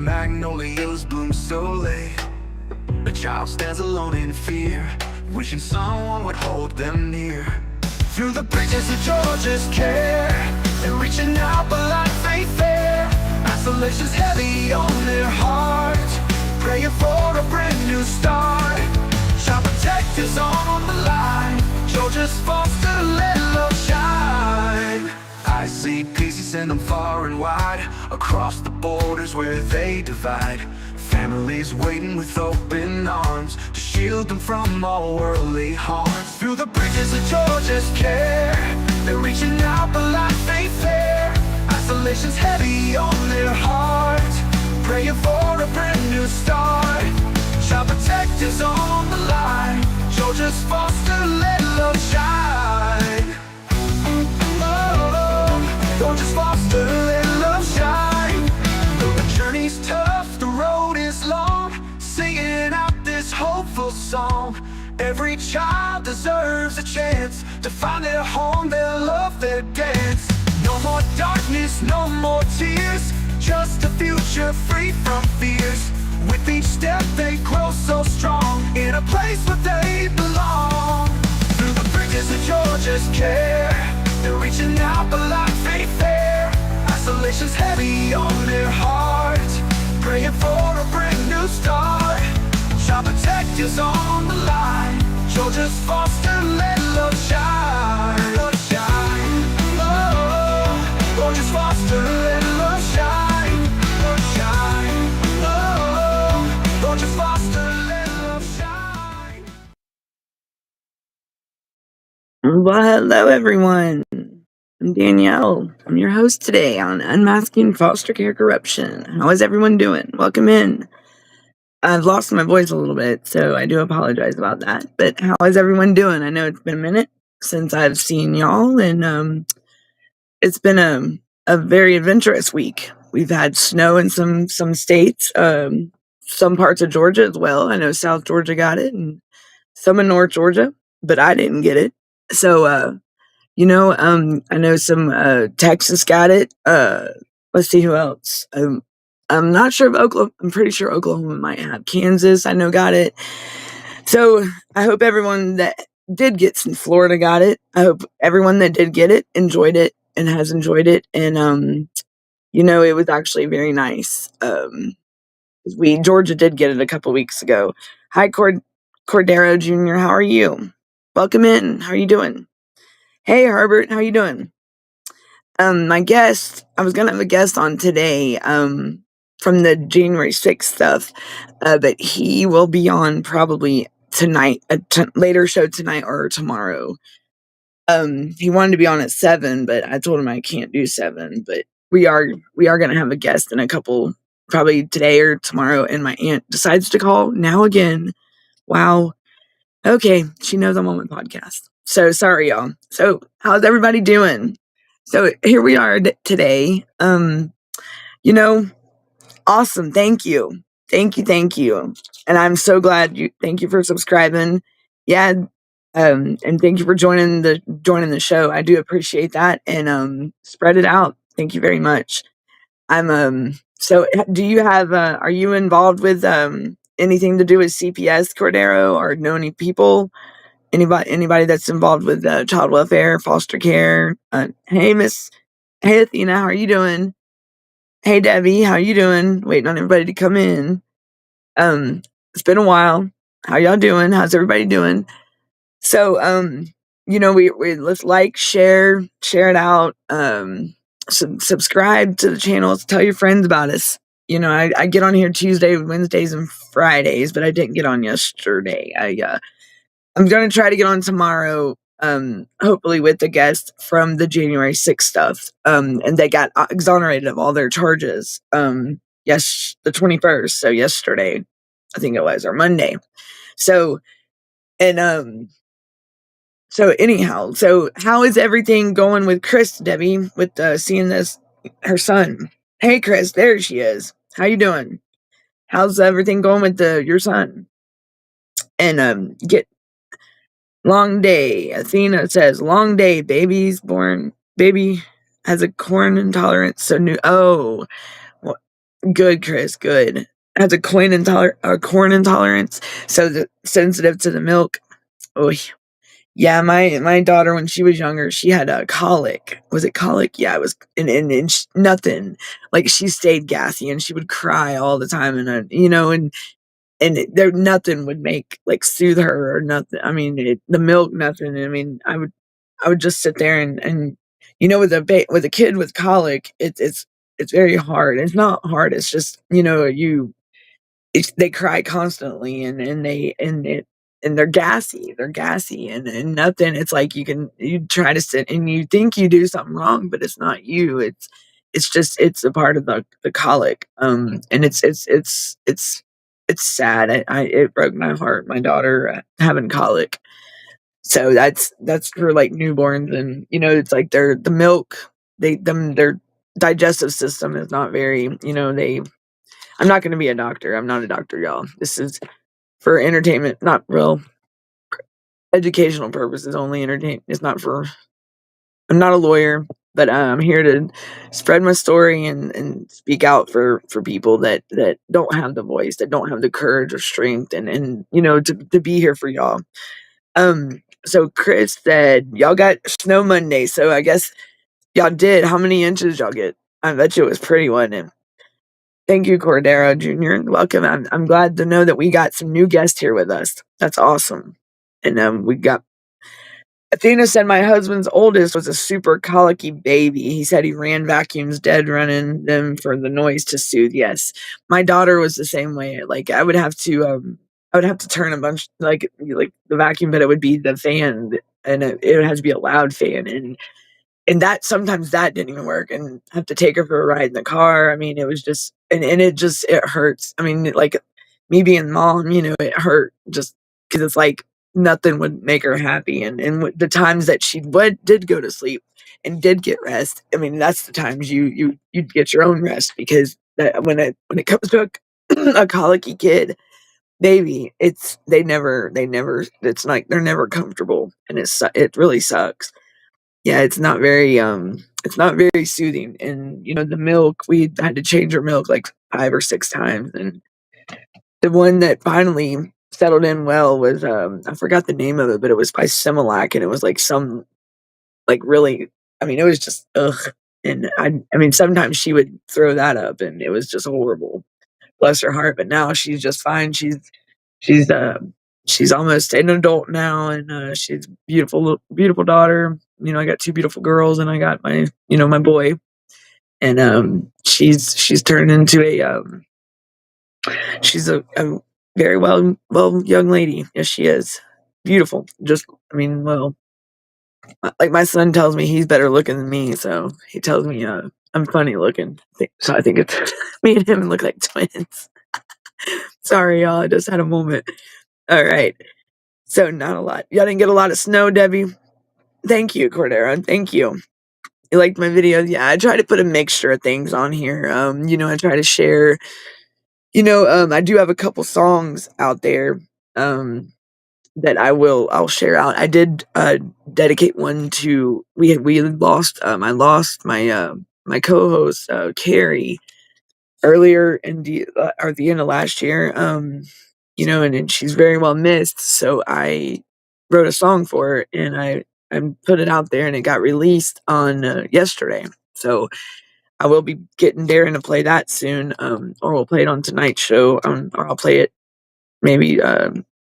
magnolias bloom so late. A child stands alone in fear, wishing someone would hold them near. Through the bridges of Georgia's care, they're reaching out but like faith there. Isolation's heavy on their heart, praying for a brand new start. Child protectors on the line, Georgia's foster, let love shine. I see peace, you send them far and wide, across the borders where they divide. Families waiting with open arms to shield them from all worldly harm. Through the bridges of Georgia's care, they're reaching out but like faith there. Isolation's heavy on their heart, praying for a brand new start. Child protectors on the line, Georgia's foster, let love shine. Oh, Georgia's foster, let love shine. Though the journey's tough, the road is long, singing out this hopeful song. Every child deserves a chance to find their home, their love, their dance. No more darkness, no more tears, just a future free from fears. With each step they grow so strong, in a place where they belong. Through the bridges of Georgia's care, they're reaching out but like faith there. Isolation's heavy on their heart, praying for a brand new start. Child protectors on the line, Georgia's foster, let love shine. Love shine. Oh, Georgia's foster, let love shine. Love shine. Oh, Georgia's foster, let love shine. Well, hello everyone. I'm Danielle. I'm your host today on Unmasking Foster Care Corruption. How is everyone doing? Welcome in. I've lost my voice a little bit, so I do apologize about that. But how is everyone doing? I know it's been a minute since I've seen y'all, and it's been a very adventurous week. We've had snow in some states, some parts of Georgia as well. I know South Georgia got it, and some in North Georgia, but I didn't get it. So, I know some Texas got it. Let's see who else. I'm not sure if Oklahoma. I'm pretty sure Oklahoma might have. Kansas, I know, got it. So I hope everyone that did get some Florida got it. I hope everyone that did get it enjoyed it and has enjoyed it. And it was actually very nice. Georgia did get it a couple weeks ago. Hi, Cordero Jr. How are you? Welcome in. How are you doing? Hey, Herbert. How you doing? My guest, I was gonna have a guest on today, from the January 6th stuff, but he will be on probably tonight, later show tonight or tomorrow. He wanted to be on at 7, but I told him I can't do 7, but we are gonna have a guest in a couple, probably today or tomorrow, and my aunt decides to call now again. Wow. Okay, she knows I'm on my podcast. So sorry, y'all. So how's everybody doing? So here we are today. Awesome. Thank you. Thank you. And I'm so glad thank you for subscribing. Yeah. And thank you for joining the show. I do appreciate that. And spread it out. Thank you very much. So do you have are you involved with anything to do with CPS, Cordero, or know any people? Anybody that's involved with child welfare, foster care? Hey Athena, how are you doing? Hey Debbie, how you doing? Waiting on everybody to come in. It's been a while. How y'all doing? How's everybody doing? So we let's share it out. Subscribe to the channels. Tell your friends about us. I get on here Tuesday, Wednesdays, and Fridays, but I didn't get on yesterday. I'm going to try to get on tomorrow, hopefully with the guest from the January 6th stuff. And they got exonerated of all their charges. The 21st, so yesterday, I think it was, or Monday. So anyhow, so how is everything going with Chris, Debbie, with seeing her son? Hey, Chris, there she is. How you doing? How's everything going with your son? And get long day. Athena says, long day, baby's born. Baby has a corn intolerance. So new. Oh, Good, Chris, good. Has a corn intolerance, so sensitive to the milk. Oh, yeah, my daughter, when she was younger, she had a colic. Was it colic? Yeah, it was, and nothing. Like, she stayed gassy, and she would cry all the time, and there nothing would make, like, soothe her or nothing. I mean, the milk, nothing. I mean, I would just sit there and with a kid with colic, it's very hard. It's not hard. It's just, they cry constantly, and they're gassy. They're gassy, and nothing. It's like you try to sit and you think you do something wrong, but it's not you. It's a part of the colic. And it's sad. It broke my heart. My daughter having colic. So that's for, like, newborns, and it's like the milk. Their digestive system is not very. They I'm not gonna be a doctor. I'm not a doctor, y'all. This is for entertainment, not real educational purposes only. It's not for. I'm not a lawyer, but I'm here to spread my story and speak out for people that don't have the voice, that don't have the courage or strength, and to be here for y'all. So Chris said y'all got snow Monday, so I guess y'all did. How many inches y'all get? I bet you it was pretty, wasn't it? Thank you, Cordero Jr. Welcome. I'm glad to know that we got some new guests here with us. That's awesome. And we got Athena said my husband's oldest was a super colicky baby. He said he ran vacuums dead running them for the noise to soothe. Yes. My daughter was the same way. Like, I would have to turn a bunch, like the vacuum, but it would be the fan, and it would have to be a loud fan, and that sometimes that didn't even work, and have to take her for a ride in the car. I mean, it was just, and it hurts. I mean, like, me being mom, it hurt just because it's like nothing would make her happy. And the times that she did go to sleep and did get rest, I mean, that's the times you'd get your own rest, because when it comes to a colicky kid, baby, they never, it's like they're never comfortable, and it really sucks. Yeah, it's not very soothing, and, the milk, we had to change her milk, like, 5 or 6 times, and the one that finally settled in well was, I forgot the name of it, but it was by Similac, and it was, like, some, like, really, I mean, it was just, ugh, and I mean, sometimes she would throw that up, and it was just horrible. Bless her heart, but now she's just fine. She's, uh she's almost an adult now, and, she's beautiful daughter. I got 2 beautiful girls, and I got my boy, and, she's turned into she's a very well young lady. Yes, she is. Beautiful. Just, I mean, well, like, my son tells me he's better looking than me, so he tells me, I'm funny looking. So I think it's me and him look like twins. Sorry, y'all, I just had a moment. Alright. So, not a lot. Y'all didn't get a lot of snow, Debbie? Thank you, Cordero, thank you. You liked my videos? Yeah, I try to put a mixture of things on here. I try to share, I do have a couple songs out there, that I'll share out. I did, dedicate one to, I lost my co-host, Carrie, earlier in or the end of last year. And she's very well missed. So I wrote a song for her, and I put it out there, and it got released on, yesterday. So I will be getting Darren to play that soon, or we'll play it on tonight's show, or I'll play it maybe,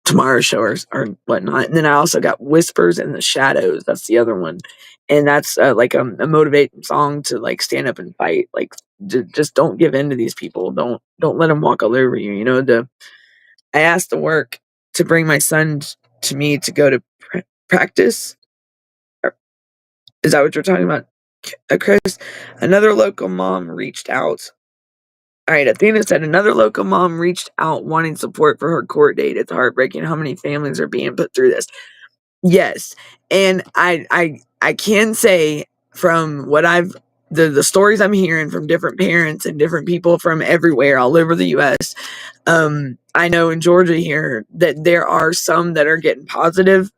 tomorrow's show, or whatnot. And then I also got Whispers in the Shadows. That's the other one, and that's, like, a motivating song to, like, stand up and fight. Like, just don't give in to these people. Don't let them walk all over you. I asked the work to bring my son to me to go to practice. Is that what you're talking about, Chris? Another local mom reached out. All right, Athena said another local mom reached out wanting support for her court date. It's heartbreaking how many families are being put through this. Yes, and I can say, from what the stories I'm hearing from different parents and different people from everywhere, all over the U.S. I know in Georgia here that there are some that are getting positive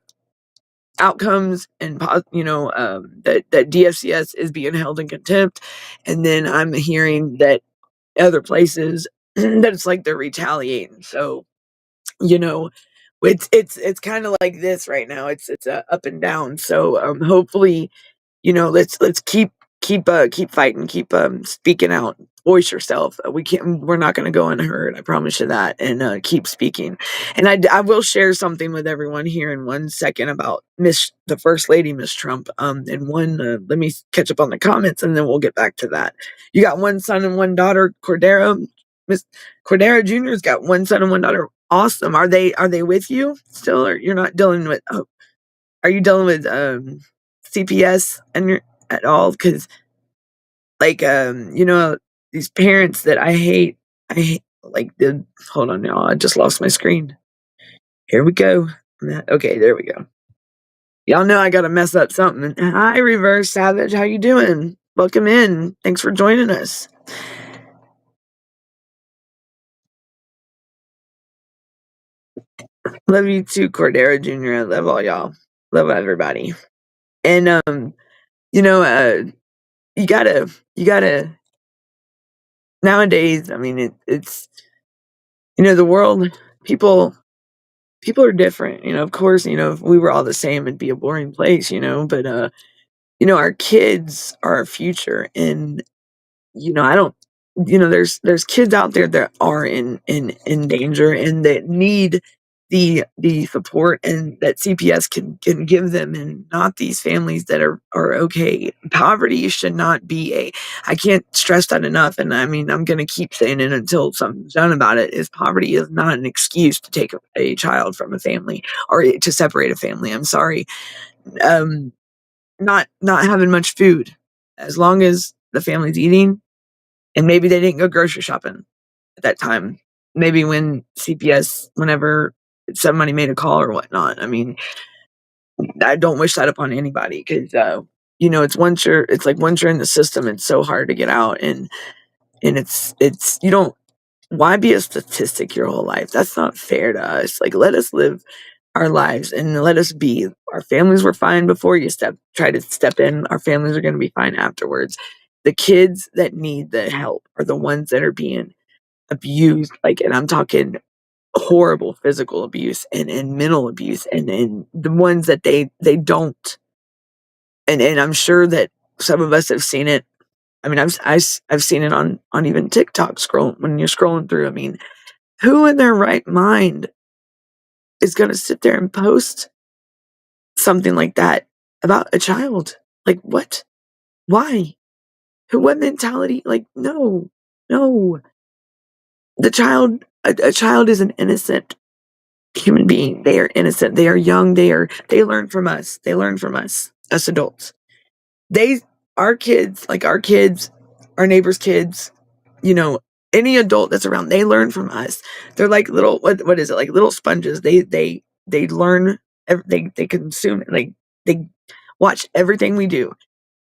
outcomes, and that DFCS is being held in contempt, and then I'm hearing that other places that it's like they're retaliating. So, you know, it's kind of like this right now. It's up and down. So hopefully, let's keep fighting, keep speaking out, voice yourself. We're not going to go unheard. I promise you that. And keep speaking. And I will share something with everyone here in 1 second about the First Lady, Miss Trump. And let me catch up on the comments, and then we'll get back to that. You got one son and one daughter, Cordero. Miss Cordero Jr.'s got one son and one daughter. Awesome. Are they with you still, or you're not dealing with? Oh, are you dealing with CPS and you're at all? Because like these parents that I hate like the hold on y'all, I just lost my screen. Here we go. Okay, there we go. Y'all know I gotta mess up something. Hi, Reverse Savage, how you doing? Welcome in. Thanks for joining us. Love you too, Cordero Jr. I love all y'all. Love everybody. And you know, you gotta nowadays, I mean it's the world, people people are different. Of course, if we were all the same, it'd be a boring place, but our kids are our future. And I don't there's kids out there that are in danger and that need the support and that CPS can give them, and not these families that are okay. Poverty should not be a I can't stress that enough, and I mean I'm gonna keep saying it until something's done about it. Is poverty is not an excuse to take a child from a family or to separate a family. I'm sorry. Um not having much food, as long as the family's eating, and maybe they didn't go grocery shopping at that time. Maybe when CPS, whenever somebody made a call or whatnot. I mean, I don't wish that upon anybody because, it's like once you're in the system, it's so hard to get out. And you don't, why be a statistic your whole life? That's not fair to us. Like, let us live our lives and let us be. Our families were fine before you try to step in. Our families are going to be fine afterwards. The kids that need the help are the ones that are being abused, like, and I'm talking horrible physical abuse and mental abuse, and the ones that they don't. And I'm sure that some of us have seen it. I mean, I've seen it on even TikTok, when you're scrolling through. I mean, who in their right mind is going to sit there and post something like that about a child? Like, what? Why? What mentality? Like, no, no. A child is an innocent human being. They are innocent. They are young. They learn from us. They learn from us adults. They, our kids, our neighbors' kids, you know, any adult that's around, they learn from us. They're like little, what is it? Like little sponges. They learn, they consume it. Like, they watch everything we do.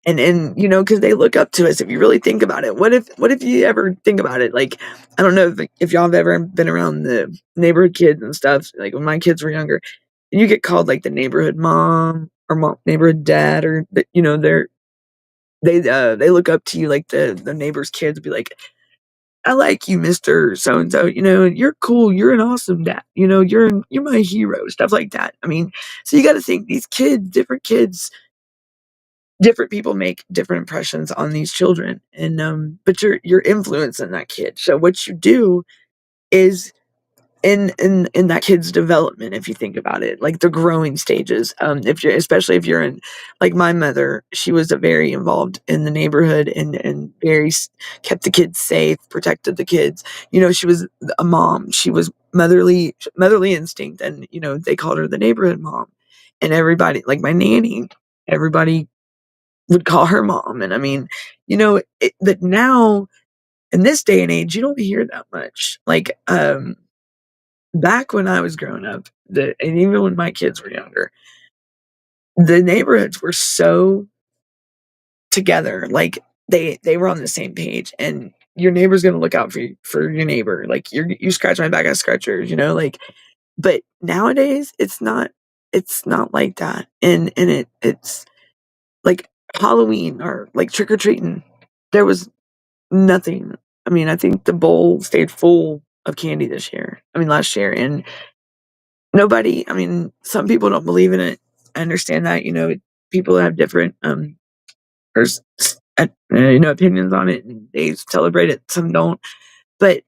And because they look up to us. If you really think about it, what if you ever think about it? Like, I don't know if y'all have ever been around the neighborhood kids and stuff. Like when my kids were younger, and you get called like the neighborhood mom or neighborhood dad, or they look up to you, like the neighbor's kids will be like, I like you, Mr. So and so. You're cool. You're an awesome dad. You're my hero. Stuff like that. I mean, so you got to think, these kids, different people make different impressions on these children. And but you're influencing that kid. So what you do is, in that kid's development, if you think about it, like the growing stages, especially if you're in, like my mother, she was a very involved in the neighborhood, and kept the kids safe, protected the kids. She was a mom. She was motherly instinct, and they called her the neighborhood mom. And everybody, like my nanny, everybody would call her mom. And I mean, but now in this day and age, you don't hear that much. Like, back when I was growing up, and even when my kids were younger, the neighborhoods were so together. Like, they were on the same page, and your neighbor's gonna look out for your neighbor. Like, you scratch my back, I scratch yours. Like, but nowadays it's not like that. And it's like Halloween, or like trick or treating. There was nothing. I mean, I think the bowl stayed full of candy this year. I mean, last year, and nobody. I mean, some people don't believe in it. I understand that. People have different pers- opinions on it, and they celebrate it. Some don't, but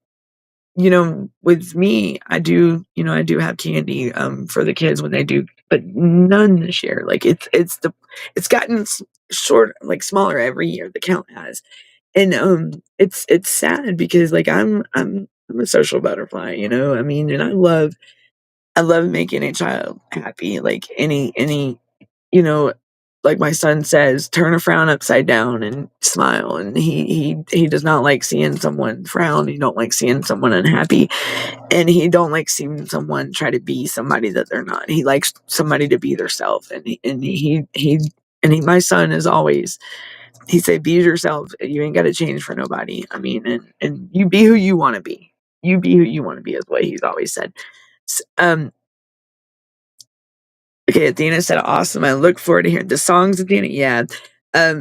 with me, I do have candy for the kids when they do, but none this year. Like it's gotten short, like smaller every year. The count has, and it's sad because like I'm a social butterfly, I mean, and I love making a child happy. Like any you know, like my son says, turn a frown upside down and smile. And he does not like seeing someone frown. He don't like seeing someone unhappy, and he don't like seeing someone try to be somebody that they're not. He likes somebody to be theirself. My son is always, he said, be yourself. You ain't got to change for nobody. I mean, and you be who you want to be. You be who you want to be is what he's always said. S- Um, Okay, Athena said, awesome. I look forward to hearing the songs, Athena. Yeah.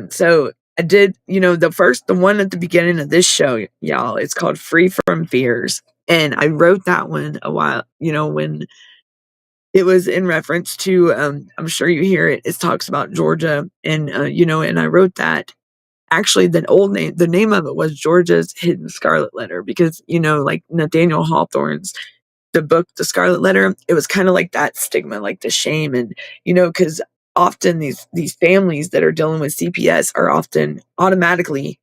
So I did, the one at the beginning of this show, y'all, it's called Free from Fears. And I wrote that one a while, when it was in reference to, I'm sure you hear it, it talks about Georgia. And, and I wrote that. Actually, the name of it was Georgia's Hidden Scarlet Letter, because, like Nathaniel Hawthorne's the book, The Scarlet Letter, it was kind of like that stigma, like the shame. And, because often these families that are dealing with CPS are often automatically,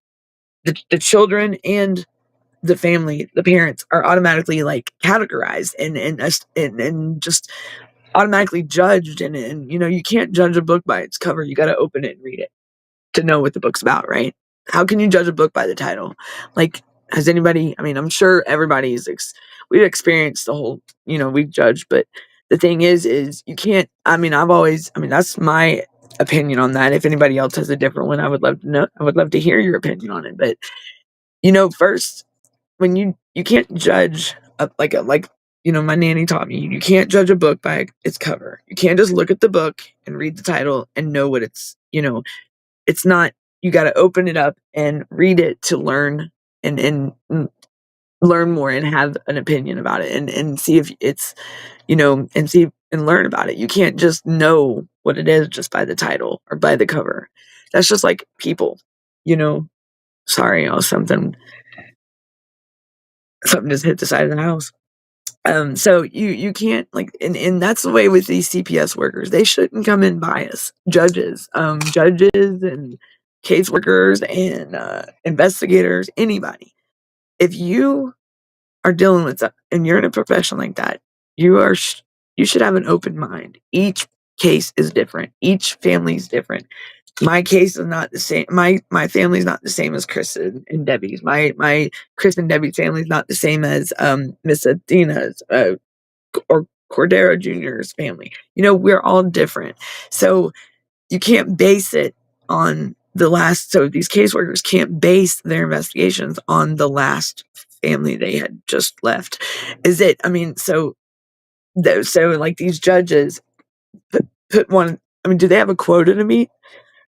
the children and the parents are automatically like categorized and just automatically judged. And, you can't judge a book by its cover. You got to open it and read it to know what the book's about, right? How can you judge a book by the title? Like, has anybody, I mean, I'm sure we've experienced the whole, we've judged, but the thing is you can't, that's my opinion on that. If anybody else has a different one, I would love to know. I would love to hear your opinion on it. But, first, when you can't judge, my nanny taught me, you can't judge a book by its cover. You can't just look at the book and read the title and know what it's not. You got to open it up and read it to learn and learn more and have an opinion about it and see if it's, and see and learn about it. You can't just know what it is just by the title or by the cover. That's just like people, you know. Sorry, something just hit the side of the house. So you can't, like, and that's the way with these CPS workers. They shouldn't come in biased. Judges and caseworkers and investigators, anybody. If you are dealing with that and you're in a profession like that, you should have an open mind. Each case is different. Each family is different. My case is not the same. My family's not the same as Chris and Debbie's. My Chris and Debbie's family is not the same as Miss Athena's or Cordero Jr.'s family. We're all different. So you can't base it on the last. So these caseworkers can't base their investigations on the last family they had just left. Is it? I mean, so like these judges put one. I mean, do they have a quota to meet?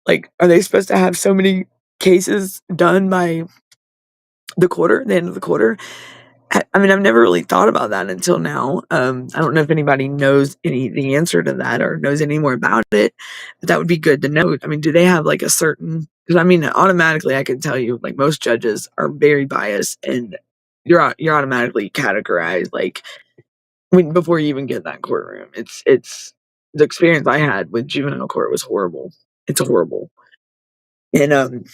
Like, are they supposed to have so many cases done by the end of the quarter? I mean, I've never really thought about that until now. I don't know if anybody knows the answer to that or knows any more about it, but that would be good to know. I mean, do they have like a certain? Because I mean, automatically, I can tell you, like most judges are very biased, and you're automatically categorized. Like before you even get in that courtroom, it's the experience I had with juvenile court was horrible. It's horrible, and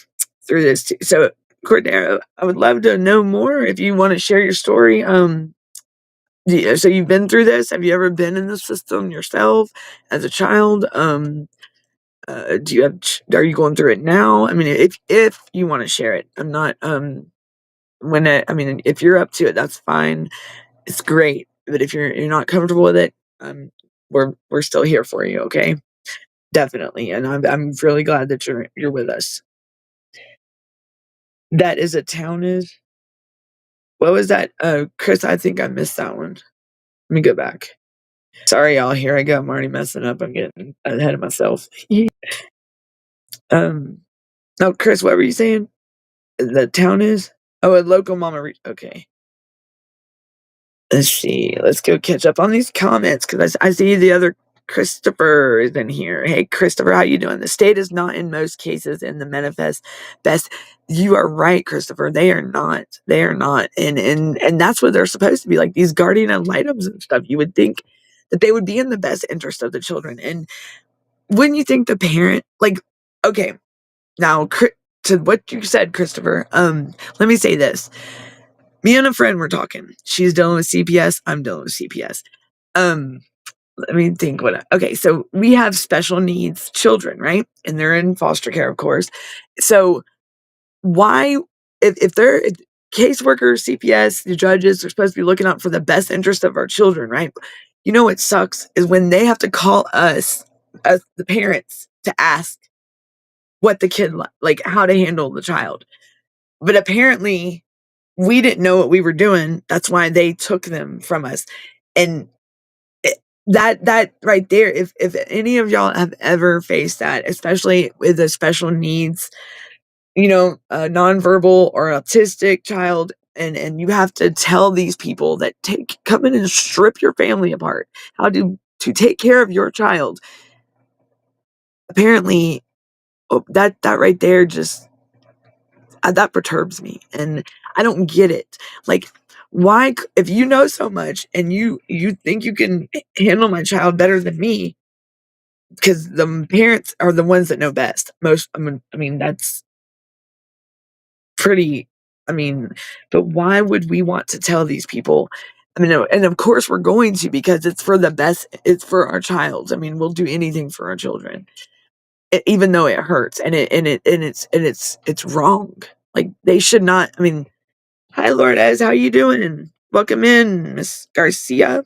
through this, so Cordero, I would love to know more if you want to share your story. Yeah, so you've been through this. Have you ever been in the system yourself as a child? Are you going through it now? I mean, if you want to share it, I'm not. I mean, if you're up to it, that's fine. It's great. But if you're not comfortable with it, we're still here for you. Okay, definitely. And I'm really glad that you're with us. That is a town is. What was that? Chris, I think I missed that one. Let me go back. Sorry, y'all. Here I go. I'm already messing up. I'm getting ahead of myself. um, no, Chris, what were you saying? The town is? Oh, a local mama okay. Let's see. Let's go catch up on these comments because I see the other Christopher is in here. Hey, Christopher, how you doing? The state is not in most cases in the manifest best. You are right, Christopher. They are not. They are not. And that's what they're supposed to be like. These guardian ad litems and stuff. You would think that they would be in the best interest of the children. And wouldn't you think the parent, like, okay, now to what you said, Christopher. Let me say this. Me and a friend were talking. She's dealing with CPS. I'm dealing with CPS. Um, Let me think okay, so we have special needs children, right? And they're in foster care, of course. So why, if they're caseworkers, CPS, the judges are supposed to be looking out for the best interest of our children, right? You know what sucks is when they have to call us, the parents, to ask what the kid like how to handle the child. But apparently we didn't know what we were doing. That's why they took them from us. And it, that right there, if any of y'all have ever faced that, especially with a special needs, a nonverbal or autistic child, and you have to tell these people that come in and strip your family apart, how to take care of your child. Apparently, that right there just that perturbs me, and I don't get it. Like, why, if you know so much and you think you can handle my child better than me, because the parents are the ones that know best. I mean, that's pretty. I mean, but why would we want to tell these people? I mean, no, and of course we're going to because it's for the best. It's for our child. I mean, we'll do anything for our children, even though it hurts and it's wrong. Like they should not. I mean, hi, Lourdes. How you doing? Welcome in, Miss Garcia.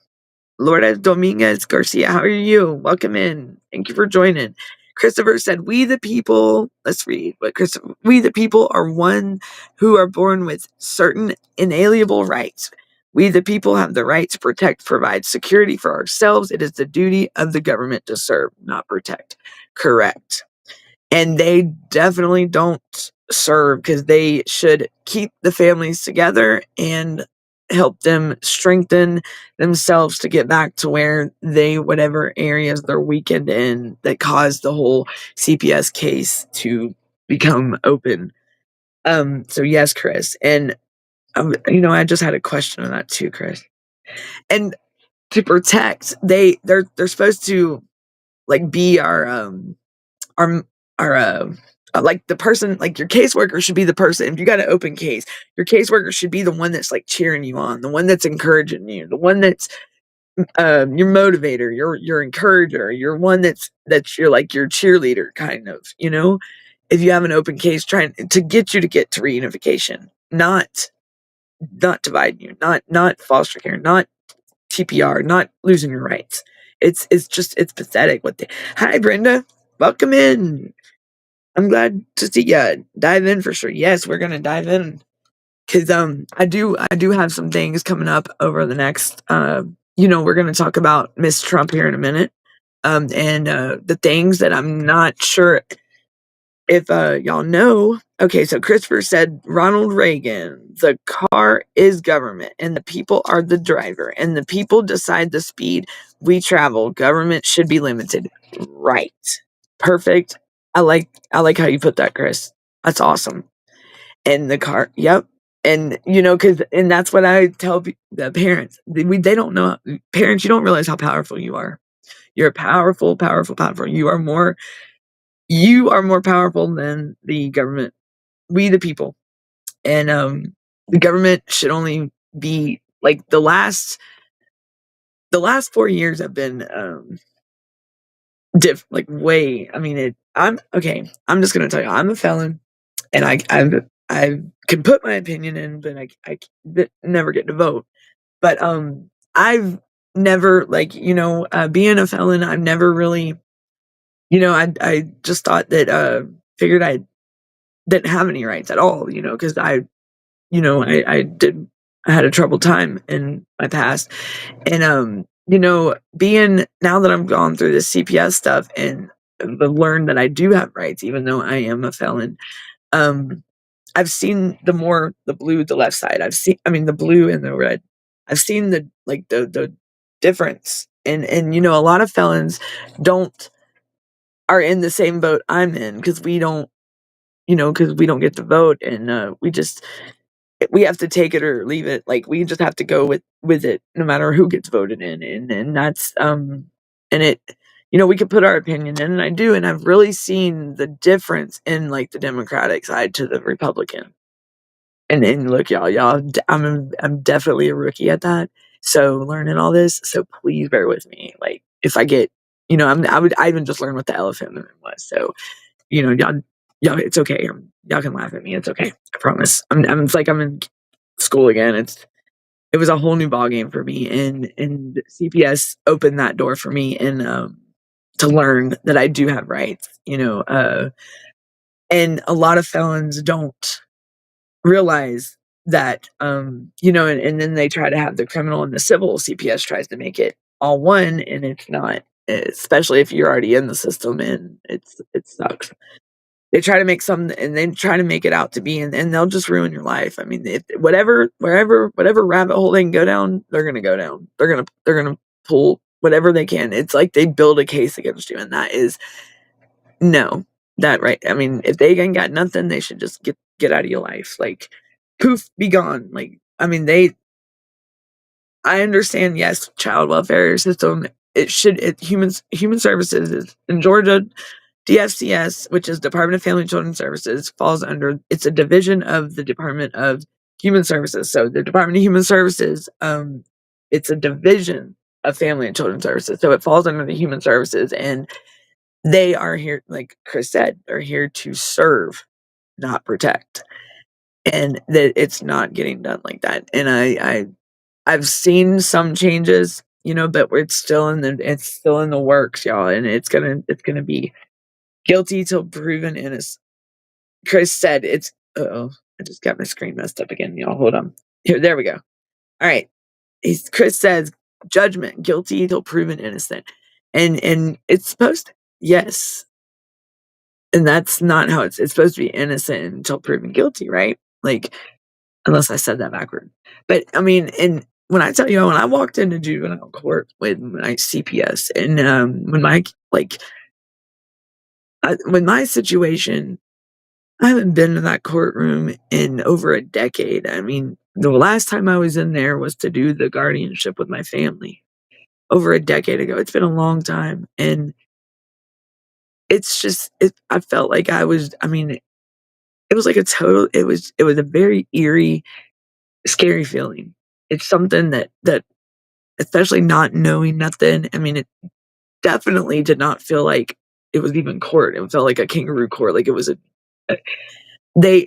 Lourdes Dominguez Garcia. How are you? Welcome in. Thank you for joining. Christopher said, "We the people." Let's read what Christopher. "We the people are one who are born with certain inalienable rights. We the people have the right to protect, provide security for ourselves. It is the duty of the government to serve, not protect." Correct. And they definitely don't serve because they should keep the families together and help them strengthen themselves to get back to where whatever areas they're weakened in that caused the whole CPS case to become open. So yes, Chris. And I just had a question on that too, Chris. And to protect, they're supposed to like be our like the person, like your caseworker should be the person. If you got an open case, your caseworker should be the one that's like cheering you on, the one that's encouraging you, the one that's your motivator, your encourager, your one that's your like your cheerleader kind of, if you have an open case trying to get you to get to reunification, not divide you, not foster care, not TPR, not losing your rights. It's pathetic what they. Hi, Brenda, welcome in. I'm glad to see ya. Dive in for sure. Yes, we're gonna dive in because I do have some things coming up over the next we're gonna talk about Miss Trump here in a minute. And the things that I'm not sure if y'all know. Okay, so Christopher said Ronald Reagan, the car is government and the people are the driver and the people decide the speed we travel. Government should be limited. Right. Perfect. I like how you put that, Chris. That's awesome. And the car, yep. And and that's what I tell the parents. They don't know. Parents, you don't realize how powerful you are. You're powerful, powerful, powerful. You are more powerful than the government. We the people. And the government should only be like the last 4 years have been like way. I mean, I'm okay. I'm just gonna tell you, I'm a felon, and I can put my opinion in, but I never get to vote. But I've never like being a felon. I've never really I just thought that figured I didn't have any rights at all. Because I had a troubled time in my past. And being now that I'm gone through this CPS stuff and learned that I do have rights even though I am a felon. um I've seen the blue, the left side. The blue and the red. I've seen the difference. And a lot of felons are in the same boat I'm in, because we don't get to vote, and we have to take it or leave it. Like, we just have to go with it, no matter who gets voted in. And that's and it we could put our opinion in, and I do, and I've really seen the difference in, like, the Democratic side to the Republican. And look, I'm definitely a rookie at that. So, learning all this, so please bear with me. Like, if I get, I even just learned what the elephant in the room was. So, y'all, it's okay. Y'all can laugh at me. It's okay. I promise. It's like I'm in school again. It was a whole new ball game for me, and CPS opened that door for me, and to learn that I do have rights. And a lot of felons don't realize that, and then they try to have the criminal and the civil. CPS tries to make it all one, and it's not. Especially if you're already in the system, and it sucks. They try to make some, and they try to make it out to be, and they'll just ruin your life. I mean, whatever rabbit hole they can go down, they're gonna go down. They're gonna pull whatever they can. It's like they build a case against you, and that is no, that right. I mean, if they ain't got nothing, they should just get out of your life. Like, poof, be gone. Like, I mean, I understand. Yes, child welfare system. Human services is in Georgia. DFCS, which is Department of Family and Children Services, falls under. It's a division of the Department of Human Services. So the Department of Human Services, it's a division of Family and Children Services. So it falls under the Human Services, and they are here, like Chris said, they're here to serve, not protect. And that it's not getting done like that. And I've seen some changes, but it's still in the works, y'all, and it's gonna be guilty till proven innocent. Chris said it's. Uh-oh, I just got my screen messed up again, y'all. Hold on. Here, there we go. All right. Chris says judgment, guilty till proven innocent, and it's supposed to, yes, and that's not how it's supposed to be, innocent until proven guilty, right? Like, unless I said that backward. But I mean, and when I tell you, when I walked into juvenile court with my CPS, and when my situation, I haven't been to that courtroom in over a decade. I mean, the last time I was in there was to do the guardianship with my family over a decade ago. It's been a long time, and it's just I felt like I mean, it was like it was a very eerie, scary feeling. It's something that especially not knowing nothing. I mean, it definitely did not feel like it was even court. It felt like a kangaroo court. Like, it was a they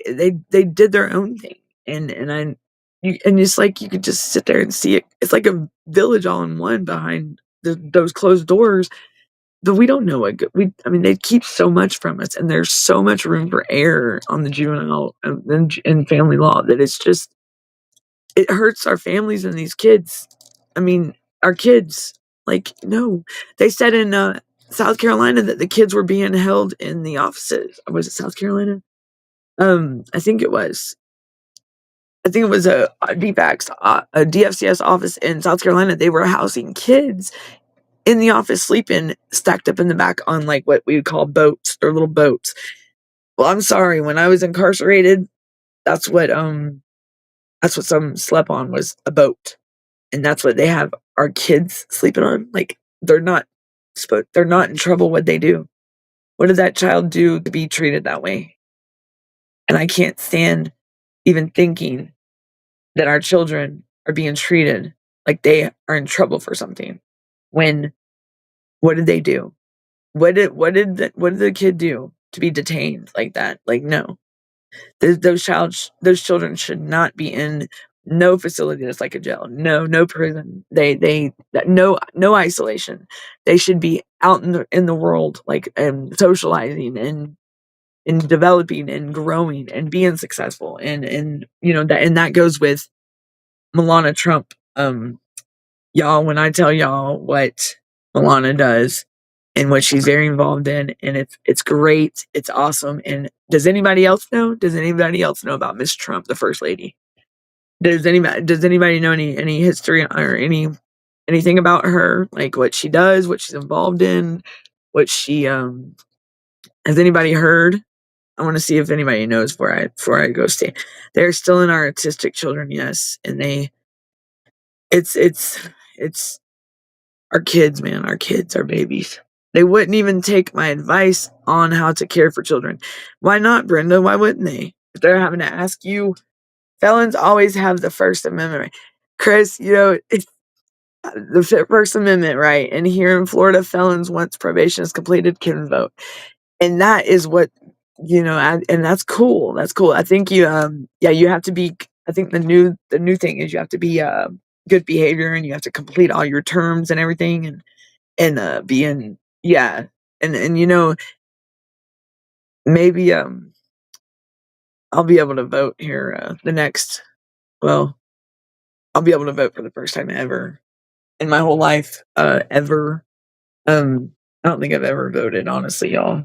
did their own thing, and it's like you could just sit there and see it. It's like a village all in one behind those closed doors. But we don't know I mean, they keep so much from us, and there's so much room for error on the juvenile and family law, that it hurts our families and these kids. I mean, our kids, like, no. They said in South Carolina that the kids were being held in the offices. Was it South Carolina? I think it was. I think it was a DFAX, a DFCS office in South Carolina. They were housing kids in the office, sleeping stacked up in the back on, like, what we would call boats, or little boats. Well, I'm sorry. When I was incarcerated, that's what some slept on, was a boat, and that's what they have our kids sleeping on. Like, they're not in trouble. What they do? What did that child do to be treated that way? And I can't stand even thinking that our children are being treated like they are in trouble for something. When What did they do? What did the kid do to be detained like that? Like, no. Those children should not be in no facility that's like a jail. No prison. No isolation. They should be out in the world, like, and socializing, and developing and growing and being successful. And that goes with Milana Trump. Y'all, when I tell y'all what Milana does, and what she's very involved in, and it's great. It's awesome. And does anybody else know? Does anybody else know about Miss Trump, the first lady? Does anybody know any history or anything about her, like what she does, what she's involved in, what she has anybody heard? I want to see if anybody knows before I go stay. They're still in our autistic children, yes, and it's our kids, man, our kids, our babies. They wouldn't even take my advice on how to care for children. Why not, Brenda? Why wouldn't they? If they're having to ask you, felons always have the First Amendment right. Chris, it's the First Amendment right. And here in Florida, felons, once probation is completed, can vote. And that is what, and that's cool. That's cool. I think you have to be, I think the new thing is you have to be good behavior, and you have to complete all your terms and everything, and be in, yeah. And maybe I'll be able to vote here well, I'll be able to vote for the first time ever in my whole life, ever. I don't think I've ever voted, honestly, y'all.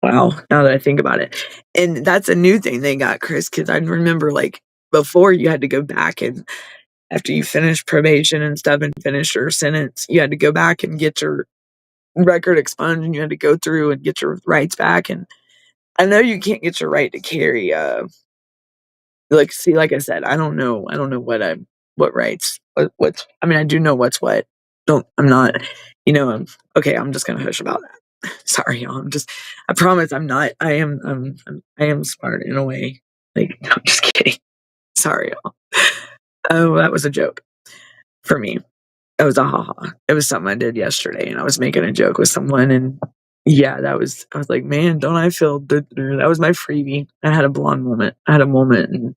Wow, now that I think about it. And that's a new thing they got, Chris, because I remember, like, before you had to go back, and after you finished probation and stuff and finished your sentence, you had to go back and get your record expunged, and you had to go through and get your rights back. And I know you can't get your right to carry, like, see, like I said, I don't know what rights, what's, I mean, I do know what's what. I'm not, okay, I'm just gonna hush about that. Sorry, y'all. I promise I'm not, I am smart in a way. Like, no, I'm just kidding. Sorry, y'all. Oh, that was a joke for me. It was a haha. It was something I did yesterday, and I was making a joke with someone, and yeah, I was like, man, don't I feel that was my freebie. I had a blonde moment. I had a moment, and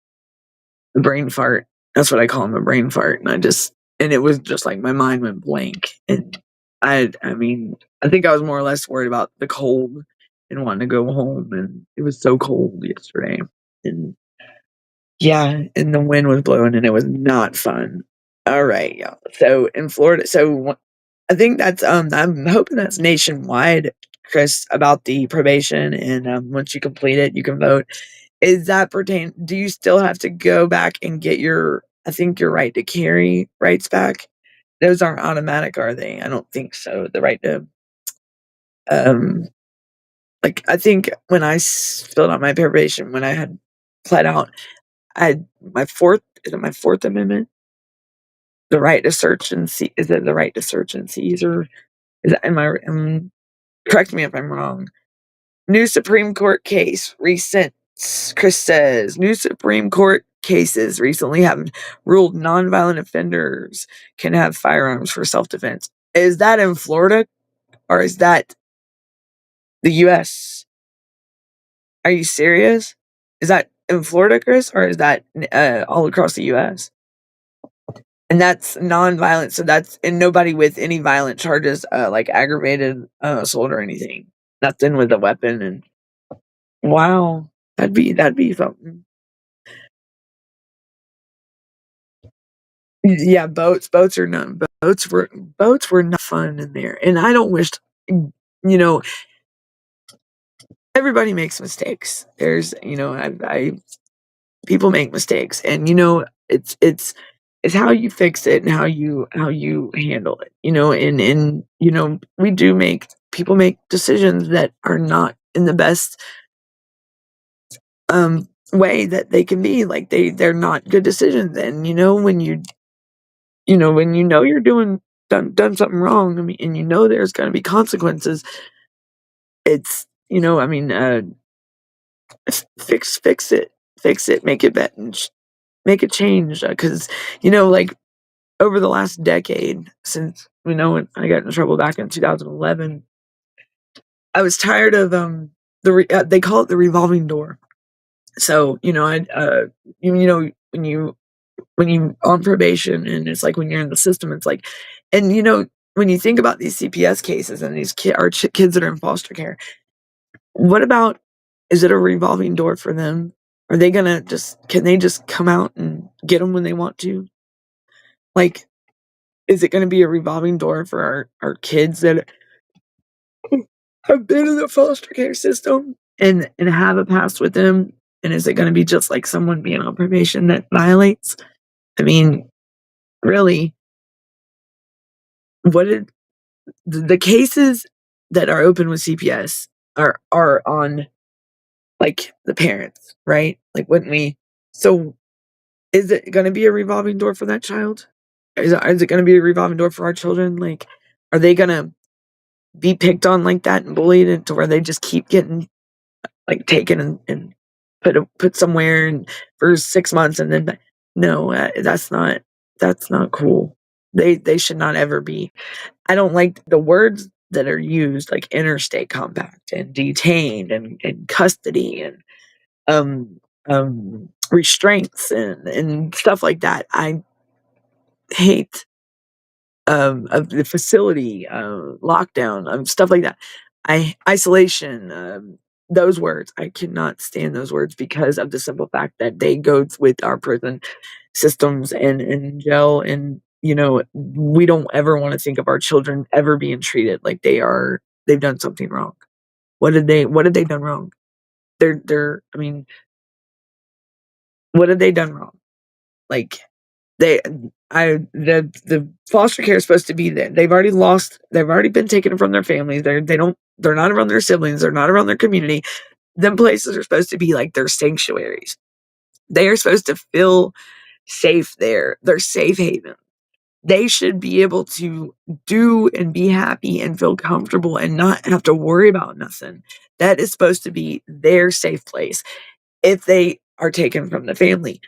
the brain fart. That's what I call them, a brain fart. And it was just like my mind went blank. And I mean, I think I was more or less worried about the cold and wanting to go home. And it was so cold yesterday. And yeah, and the wind was blowing, and it was not fun. All right, y'all. So in Florida, I think I'm hoping that's nationwide, Chris, about the probation, and once you complete it, you can vote. Is that pertain Do you still have to go back and get I think your right to carry rights back? Those aren't automatic, are they? I don't think so. The right to, um, like, I think when filled out my probation, when I had pled out, I had my Fourth Amendment? The right to search and see Is it the right to search and seize, or is that, correct me if I'm wrong. New Supreme Court case recent. Chris says new Supreme Court cases recently have ruled nonviolent offenders can have firearms for self-defense. Is that in Florida, or is that the U.S.? Are you serious? Is that in Florida, Chris, or is that all across the U.S.? And that's nonviolent, so that's, and nobody with any violent charges, like aggravated assault or anything. Nothing with a weapon. And wow, that'd be something. Yeah, boats were not fun in there, and I don't wish, you know, everybody makes mistakes. I people make mistakes, and it's how you fix it and how you handle it. We do make people make decisions that are not in the best way that they can be. Like, they're not good decisions, and when you're done something wrong, I mean, and there's going to be consequences. It's I mean, fix it, make it better, make a change, because like, over the last decade, since when I got in trouble back in 2011, I was tired of they call it the revolving door. So I when you on probation, and it's like when you're in the system, it's like, and when you think about these CPS cases and these kids that are in foster care, what about, is it a revolving door for them? Are they gonna can they just come out and get them when they want to? Like, is it gonna be a revolving door for our kids that have been in the foster care system and have a past with them, and is it gonna be just like someone being on probation that violates? I mean, really, what did the cases that are open with CPS are on, like, the parents, right? Like, wouldn't we so is it gonna be a revolving door for that child? Is it gonna be a revolving door for our children? Like, are they gonna be picked on like that and bullied into where they just keep getting, like, taken and put somewhere and for 6 months and then no, that's not cool. They should not ever be. I don't like the words that are used, like interstate compact and detained and custody and restraints and stuff like that. I hate of the facility, lockdown, stuff like that. Isolation, those words, I cannot stand those words because of the simple fact that they go with our prison systems and jail, and we don't ever want to think of our children ever being treated like they've done something wrong. What did they done wrong? I mean, what have they done wrong? Like, They the foster care is supposed to be there. They've already been taken from their families. They're not around their siblings, they're not around their community. Them places are supposed to be like their sanctuaries. They are supposed to feel safe there. They're safe haven. They should be able to do and be happy and feel comfortable and not have to worry about nothing. That is supposed to be their safe place if they are taken from the family.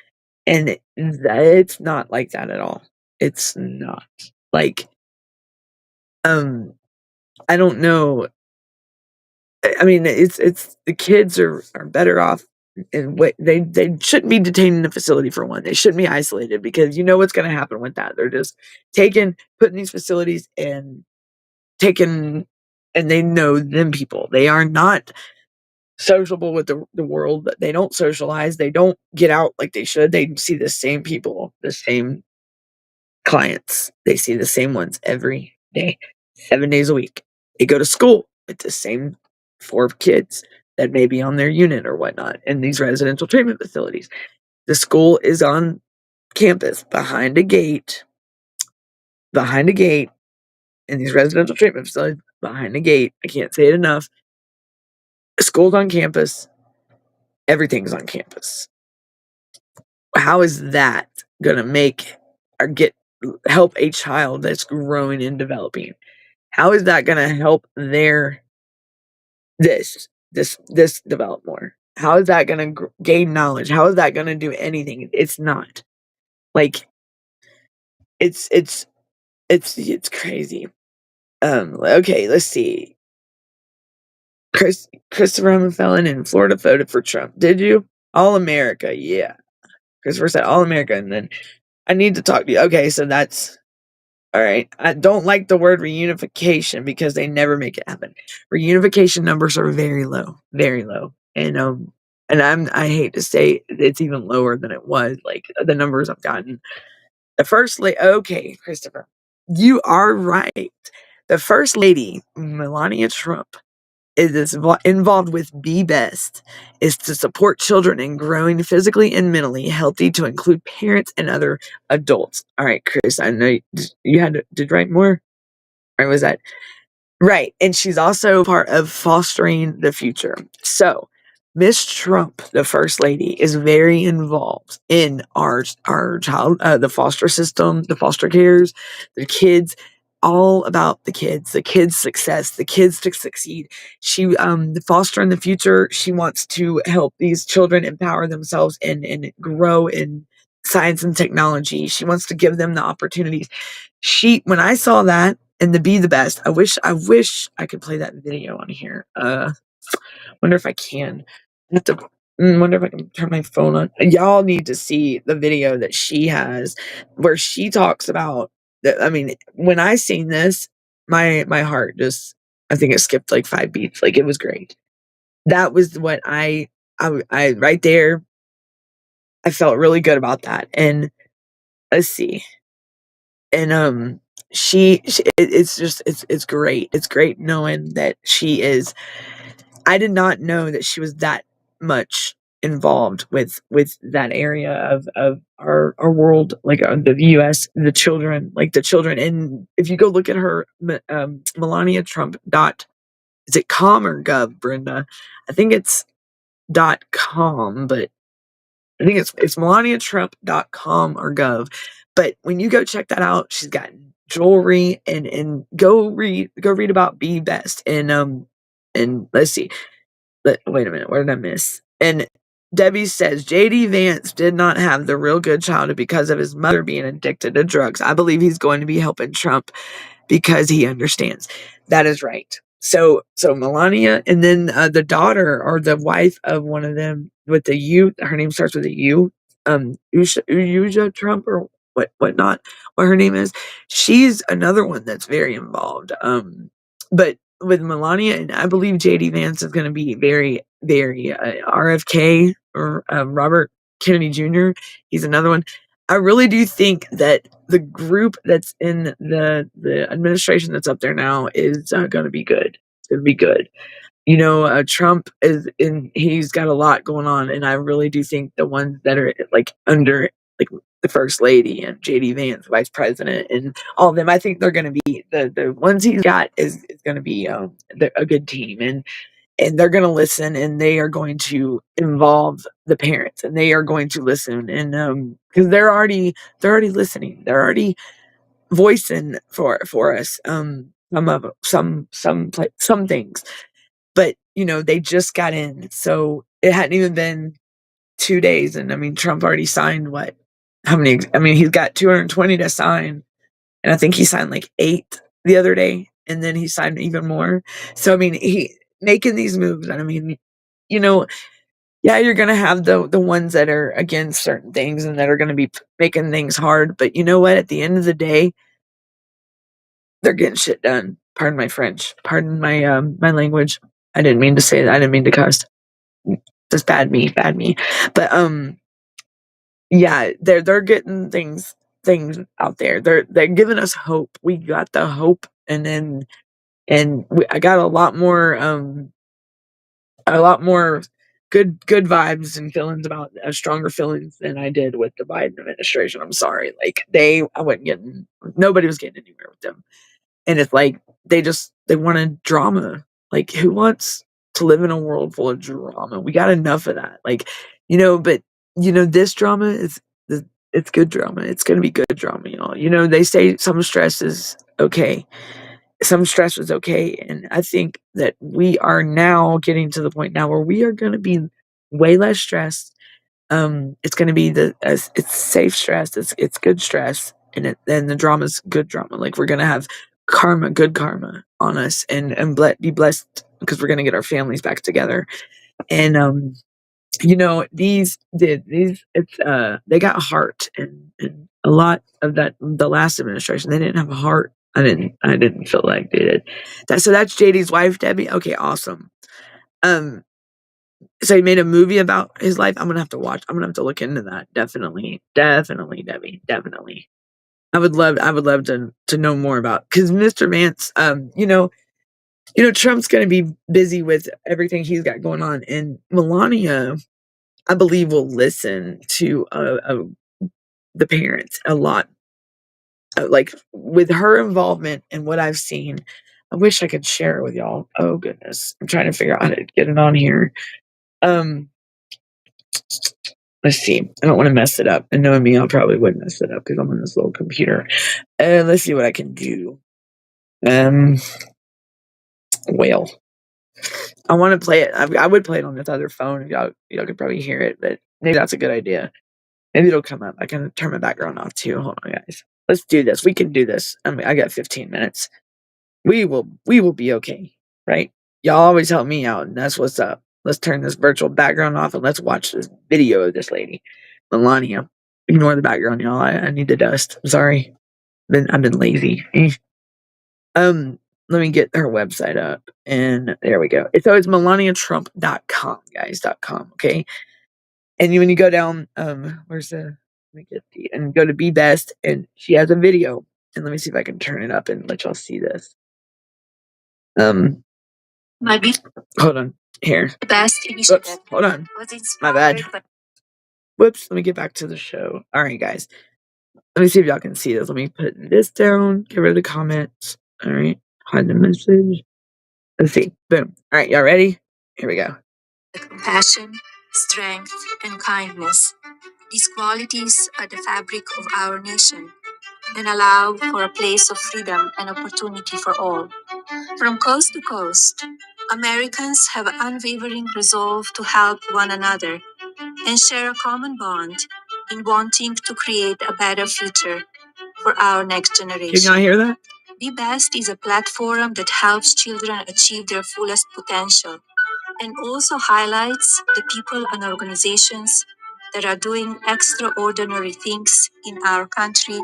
And it's not like that at all. It's not. Like, um, I don't know. I mean, it's the kids are better off in what they shouldn't be detained in a facility for one. They shouldn't be isolated because you know what's gonna happen with that. They're just taken, put in these facilities and taken, and they know them people. They are not sociable with the world. They don't socialize. They don't get out like they should. They see the same people, the same clients. They see the same ones every day, 7 days a week. They go to school with the same 4 kids that may be on their unit or whatnot in these residential treatment facilities. The school is on campus behind a gate in these residential treatment facilities, behind a gate. I can't say it enough. The school's on campus, everything's on campus. How is that gonna make or help a child that's growing and developing? How is that gonna help this develop more? How is that gonna gain knowledge? How is that gonna do anything? It's not. Like, it's it's crazy. Okay, let's see. Christopher Felon in Florida voted for Trump. Did you? All America, yeah. Christopher said all America, and then I need to talk to you. Okay, so that's all right. I don't like the word reunification because they never make it happen. Reunification numbers are very low, and I hate to say it's even lower than it was. Like the numbers I've gotten. Okay, Christopher, you are right. The first lady, Melania Trump, is involved with Be Best, is to support children in growing physically and mentally healthy to include parents and other adults. All right, Chris, I know you had to did write more, or was that right? And she's also part of Fostering the Future. So, Miss Trump, the first lady, is very involved in our child, the foster system, the foster cares, the kids, all about the kids' success, the kids to succeed. She, the Fostering the Future, she wants to help these children empower themselves and grow in science and technology. She wants to give them the opportunities. When I saw that and the Be the Best, I wish I could play that video on here. Wonder if I can. I have to wonder if I can turn my phone on. Y'all need to see the video that she has where she talks about that. I mean, when I seen this, my heart just, I think it skipped like 5 beats. Like, it was great. That was what I right there, I felt really good about that. And let's see. And it's great. It's great knowing that she is. I did not know that she was that much involved with that area of our world, like the U.S., the children. And if you go look at her, Melania Trump dot, is it com or gov, Brenda? I think it's .com, but I think it's melaniatrump.com or gov. But when you go check that out, she's got jewelry, and go read about Be Best, and let's see. Wait a minute, what did I miss? And Debbie says JD Vance did not have the real good childhood because of his mother being addicted to drugs. I believe he's going to be helping Trump because he understands. That is right. So Melania, and then the daughter or the wife of one of them with the U, her name starts with a U, Uja Trump or whatnot, what her name is. She's another one that's very involved. But with Melania, and I believe JD Vance is going to be very, very RFK, or Robert Kennedy Jr. He's another one. I really do think that the group that's in the administration that's up there now is going to be good. It's going to be good. Trump is in. He's got a lot going on, and I really do think the ones that are like under, like the first lady and JD Vance, vice president, and all of them, I think they're going to be the ones he's got is going to be a good team, and they're going to listen, and they are going to involve the parents, and they are going to listen, and because they're already listening, they're already voicing for us, some things, but they just got in, so it hadn't even been 2 days, and I mean Trump already signed what? How many? I mean he's got 220 to sign, and I think he signed like 8 the other day, and then he signed even more. So I mean he making these moves, and I mean, you know, yeah, you're gonna have the ones that are against certain things and that are gonna be making things hard, but you know what? At the end of the day, they're getting shit done. Pardon my French. Pardon my language. I didn't mean to say that. I didn't mean to cuss. Just bad me, bad me. But yeah, they're getting things out there. They're giving us hope. We got the hope, and then I got a lot more good vibes and feelings about stronger feelings than I did with the Biden administration. I'm sorry, like I wasn't getting, nobody was getting anywhere with them, and it's like they wanted drama. Like who wants to live in a world full of drama? We got enough of that. Like but this drama is it's good drama. It's gonna be good drama, y'all. They say some stress is okay, some stress was okay. And I think that we are now getting to the point now where we are going to be way less stressed. It's going to be it's safe stress. It's good stress. And the drama's good drama. Like we're going to have good karma on us, and be blessed because we're going to get our families back together. And, these it's they got heart, and a lot of that, the last administration, they didn't have a heart. I didn't feel like they did. So that's JD's wife, Debbie. Okay, awesome. Um, so he made a movie about his life. I'm gonna have to watch. I'm gonna have to look into that. Definitely, definitely, Debbie, definitely. I would love to know more about, because Mr. Vance, Trump's gonna be busy with everything he's got going on, and Melania, I believe, will listen to the parents a lot. Like with her involvement and what I've seen, I wish I could share it with y'all. Oh goodness, I'm trying to figure out how to get it on here. Um, let's see. I don't want to mess it up. And knowing me, I probably would mess it up because I'm on this little computer. Let's see what I can do. Um, well, I want to play it. I would play it on this other phone if y'all could probably hear it, but maybe that's a good idea. Maybe it'll come up. I can turn my background off too. Hold on, guys. Let's do this. We can do this. I mean, I got 15 minutes. We will be okay, right? Y'all always help me out, and that's what's up. Let's turn this virtual background off and let's watch this video of this lady, Melania. Ignore the background, y'all. I need the dust. I'm sorry. I've been lazy. Let me get her website up, and there we go. So it's melaniatrump.com, guys. .com, okay? And when you go down, where's the? Let me get and go to Be Best, and she has a video. And let me see if I can turn it up and let y'all see this. Hold on. Here. Best initiative. Hold on. My bad. Whoops. Let me get back to the show. All right, guys. Let me see if y'all can see this. Let me put this down. Get rid of the comments. All right. Hide the message. Let's see. Boom. All right. Y'all ready? Here we go. Compassion, strength, and kindness. These qualities are the fabric of our nation and allow for a place of freedom and opportunity for all. From coast to coast, Americans have an unwavering resolve to help one another and share a common bond in wanting to create a better future for our next generation. Can y'all hear that? Be Best is a platform that helps children achieve their fullest potential and also highlights the people and organizations that are doing extraordinary things in our country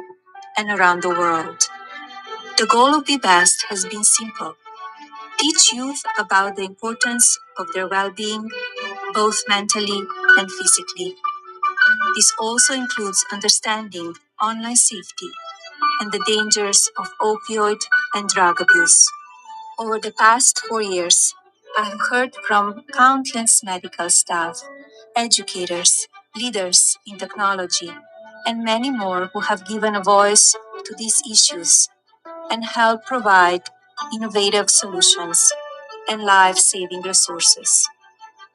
and around the world. The goal of Be Best has been simple: teach youth about the importance of their well being, both mentally and physically. This also includes understanding online safety and the dangers of opioid and drug abuse. Over the past 4 years, I have heard from countless medical staff, educators, leaders in technology, and many more who have given a voice to these issues and helped provide innovative solutions and life saving resources.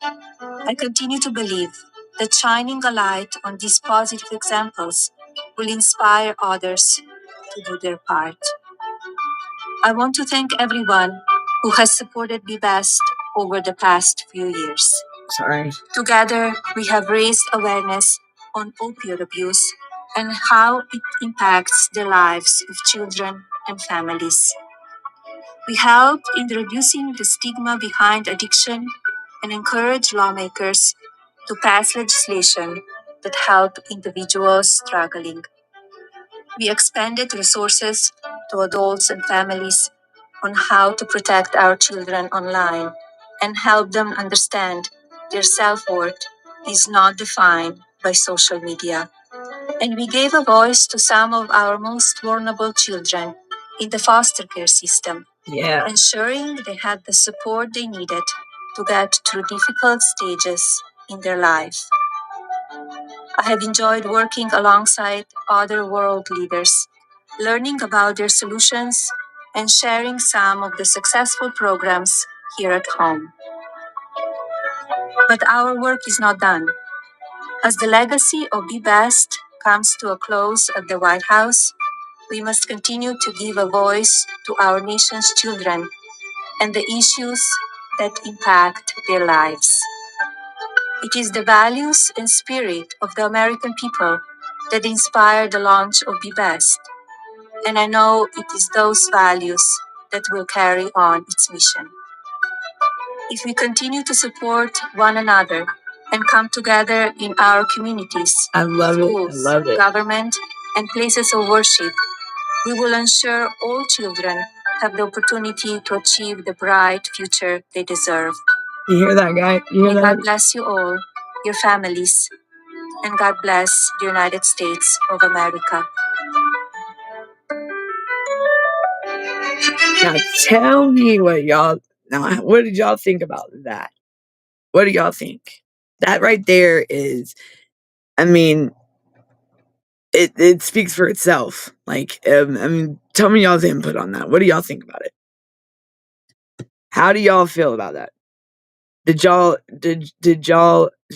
I continue to believe that shining a light on these positive examples will inspire others to do their part. I want to thank everyone who has supported Be Best over the past few years. Sorry. Together, we have raised awareness on opioid abuse and how it impacts the lives of children and families. We helped in reducing the stigma behind addiction and encourage lawmakers to pass legislation that help individuals struggling. We expanded resources to adults and families on how to protect our children online and help them understand their self worth is not defined by social media. And we gave a voice to some of our most vulnerable children in the foster care system, ensuring they had the support they needed to get through difficult stages in their life. I have enjoyed working alongside other world leaders, learning about their solutions, and sharing some of the successful programs here at home. But our work is not done. As the legacy of Be Best comes to a close at the White House, we must continue to give a voice to our nation's children and the issues that impact their lives. It is the values and spirit of the American people that inspire the launch of Be Best, and I know it is those values that will carry on its mission. If we continue to support one another and come together in our communities, schools, government, and places of worship, we will ensure all children have the opportunity to achieve the bright future they deserve. You hear that, guy? You hear that? God bless you all, your families, and God bless the United States of America. Now tell me what did y'all think about that? What do y'all think? That right there is, I mean, it speaks for itself. Like, tell me y'all's input on that. What do y'all think about it? How do y'all feel about that? Did y'all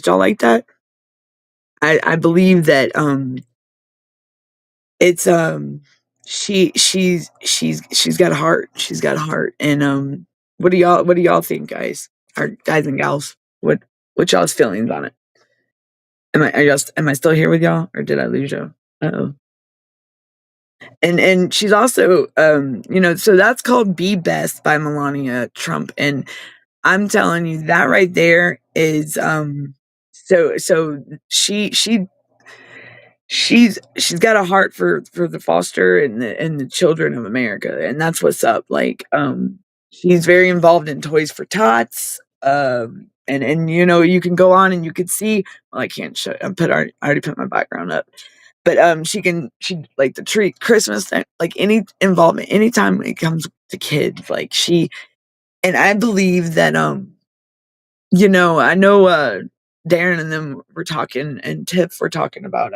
like that? I believe that it's she's got a heart. She's got a heart. And what do y'all think, guys? Or guys and gals? What y'all's feelings on it? Am I still here with y'all, or did I lose y'all? Uh-oh. And she's also so that's called Be Best by Melania Trump. And I'm telling you, that right there is so she's got a heart for the foster and the children of America, and that's what's up. Like, she's very involved in Toys for Tots, and you can go on and you could see. Well, I can't show. I already put my background up. But she like the tree, Christmas, like any involvement, anytime it comes to kids, like and I believe that, I know, Darren and them were talking, and Tiff were talking about,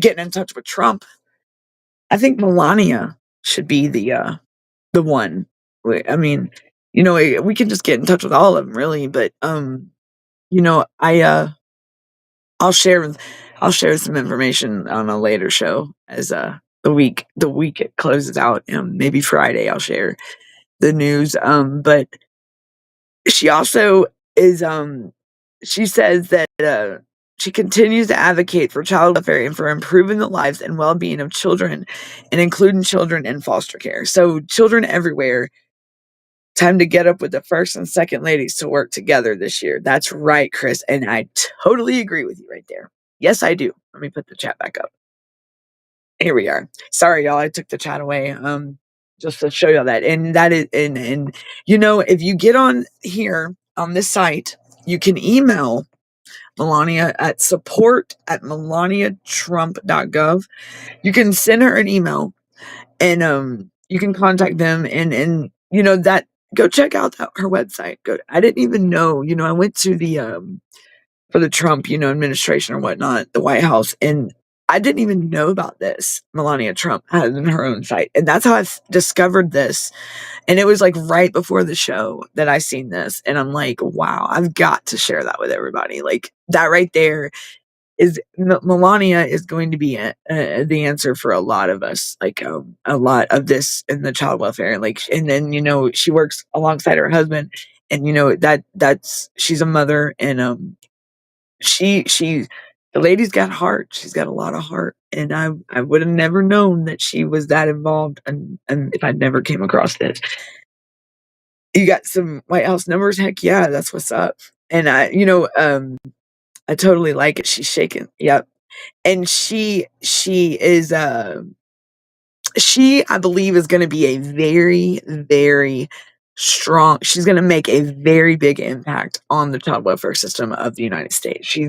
getting in touch with Trump. I think Melania should be the one. I mean, we can just get in touch with all of them, really, but, I, I'll share I'll share some information on a later show as, the week it closes out, maybe Friday I'll share the news, but she also is, she says that, she continues to advocate for child welfare and for improving the lives and well-being of children, and including children in foster care. So children everywhere, time to get up with the first and second ladies to work together this year. That's right, Chris, and I totally agree with you right there. Yes, I do. Let me put the chat back up. Here we are. Sorry, y'all, I took the chat away, just to show y'all that, and that is, and if you get on here on this site, you can email Melania at support@melaniatrump.gov. You can send her an email, and you can contact them, and that, go check out her website. I didn't even know, I went to the for the Trump, administration or whatnot, the White House, and I didn't even know about this. Melania Trump has her own site, and that's how I discovered this. And it was like right before the show that I seen this, and I'm like, wow, I've got to share that with everybody. Like that right there is, Melania is going to be the answer for a lot of us, like, a lot of this in the child welfare, like, and then she works alongside her husband, and that's she's a mother, and she the lady's got heart. She's got a lot of heart, and I would have never known that she was that involved, and if I'd never came across this. You got some White House numbers? Heck yeah, that's what's up. And I totally like it. She's shaking. Yep. And she is, I believe, is gonna be a very, very strong, she's gonna make a very big impact on the child welfare system of the United States. And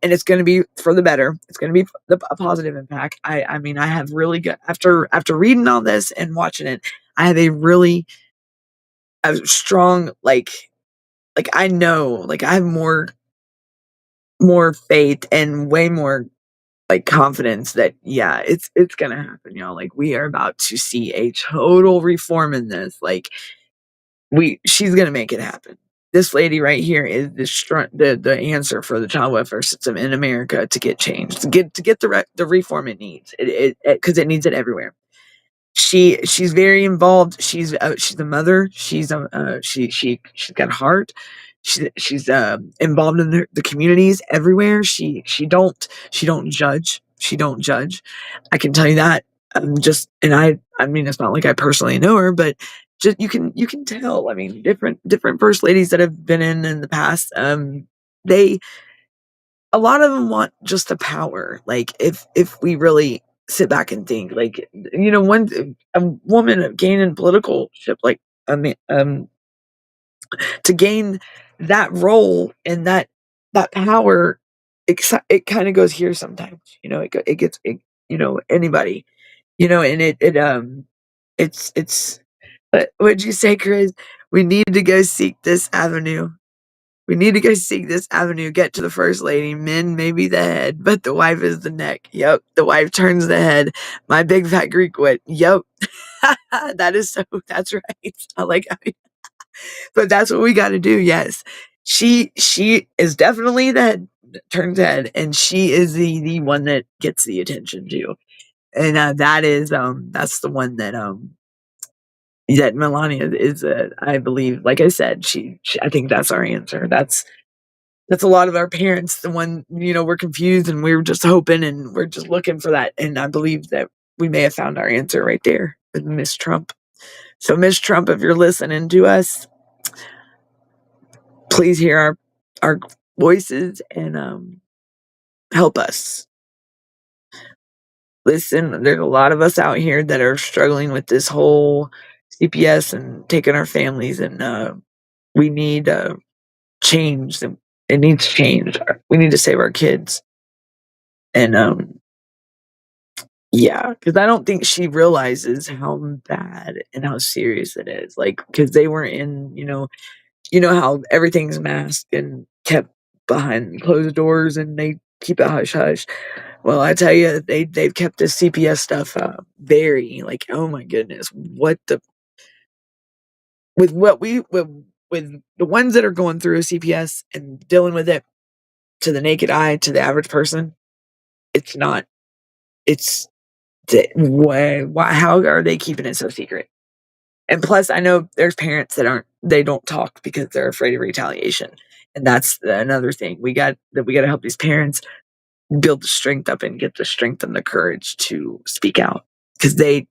it's gonna be for the better. It's gonna be a positive impact. I mean, I have really good, after reading all this and watching it, I have a strong, I know, like, I have more faith and way more, like, confidence that, yeah, it's gonna happen, y'all. Like, we are about to see a total reform in this. Like, she's gonna make it happen. This lady right here is the answer for the child welfare system in America to get changed, to get the reform it needs. Because it needs it everywhere. She's very involved. She's a mother. She's got heart. She's involved in the communities everywhere. She don't judge. She don't judge. I can tell you that. And I mean, it's not like I personally know her, but just you can tell. I mean, different first ladies that have been in the past. They A lot of them want just the power. Like, if we really sit back and think, like, when a woman gaining political ship, like, I mean, to gain that role and that power, it kind of goes here sometimes. It gets anybody. And it's. But what'd you say, Chris? We need to go seek this avenue. We need to go seek this avenue, get to the first lady. Men may be the head, but the wife is the neck. Yep, the wife turns the head. My big fat Greek wit. Yep. That's right. I like how but that's what we gotta do, yes. She is definitely the head that turns head, and she is the one that gets the attention too. And, that's the one that Melania is, I believe, like I said, I think that's our answer. That's a lot of our parents, the one, we're confused, and we're just hoping, and we're just looking for that, and I believe that we may have found our answer right there with Miss Trump. So, Miss Trump, if you're listening to us, please hear our voices, and help us. Listen, there's a lot of us out here that are struggling with this whole CPS and taking our families, and we need change. It needs change. We need to save our kids. And yeah, because I don't think she realizes how bad and how serious it is. Like, because they were in, you know how everything's masked and kept behind closed doors, and they keep it hush hush. Well, I tell you, they've kept the CPS stuff very, like, oh my goodness, what the with what we with the ones that are going through CPS and dealing with it to the naked eye to the average person, it's not. It's why how are they keeping it so secret? And plus, I know there's parents that don't talk because they're afraid of retaliation, and that's another thing. We got to help these parents build the strength up and get the strength and the courage to speak out, because they're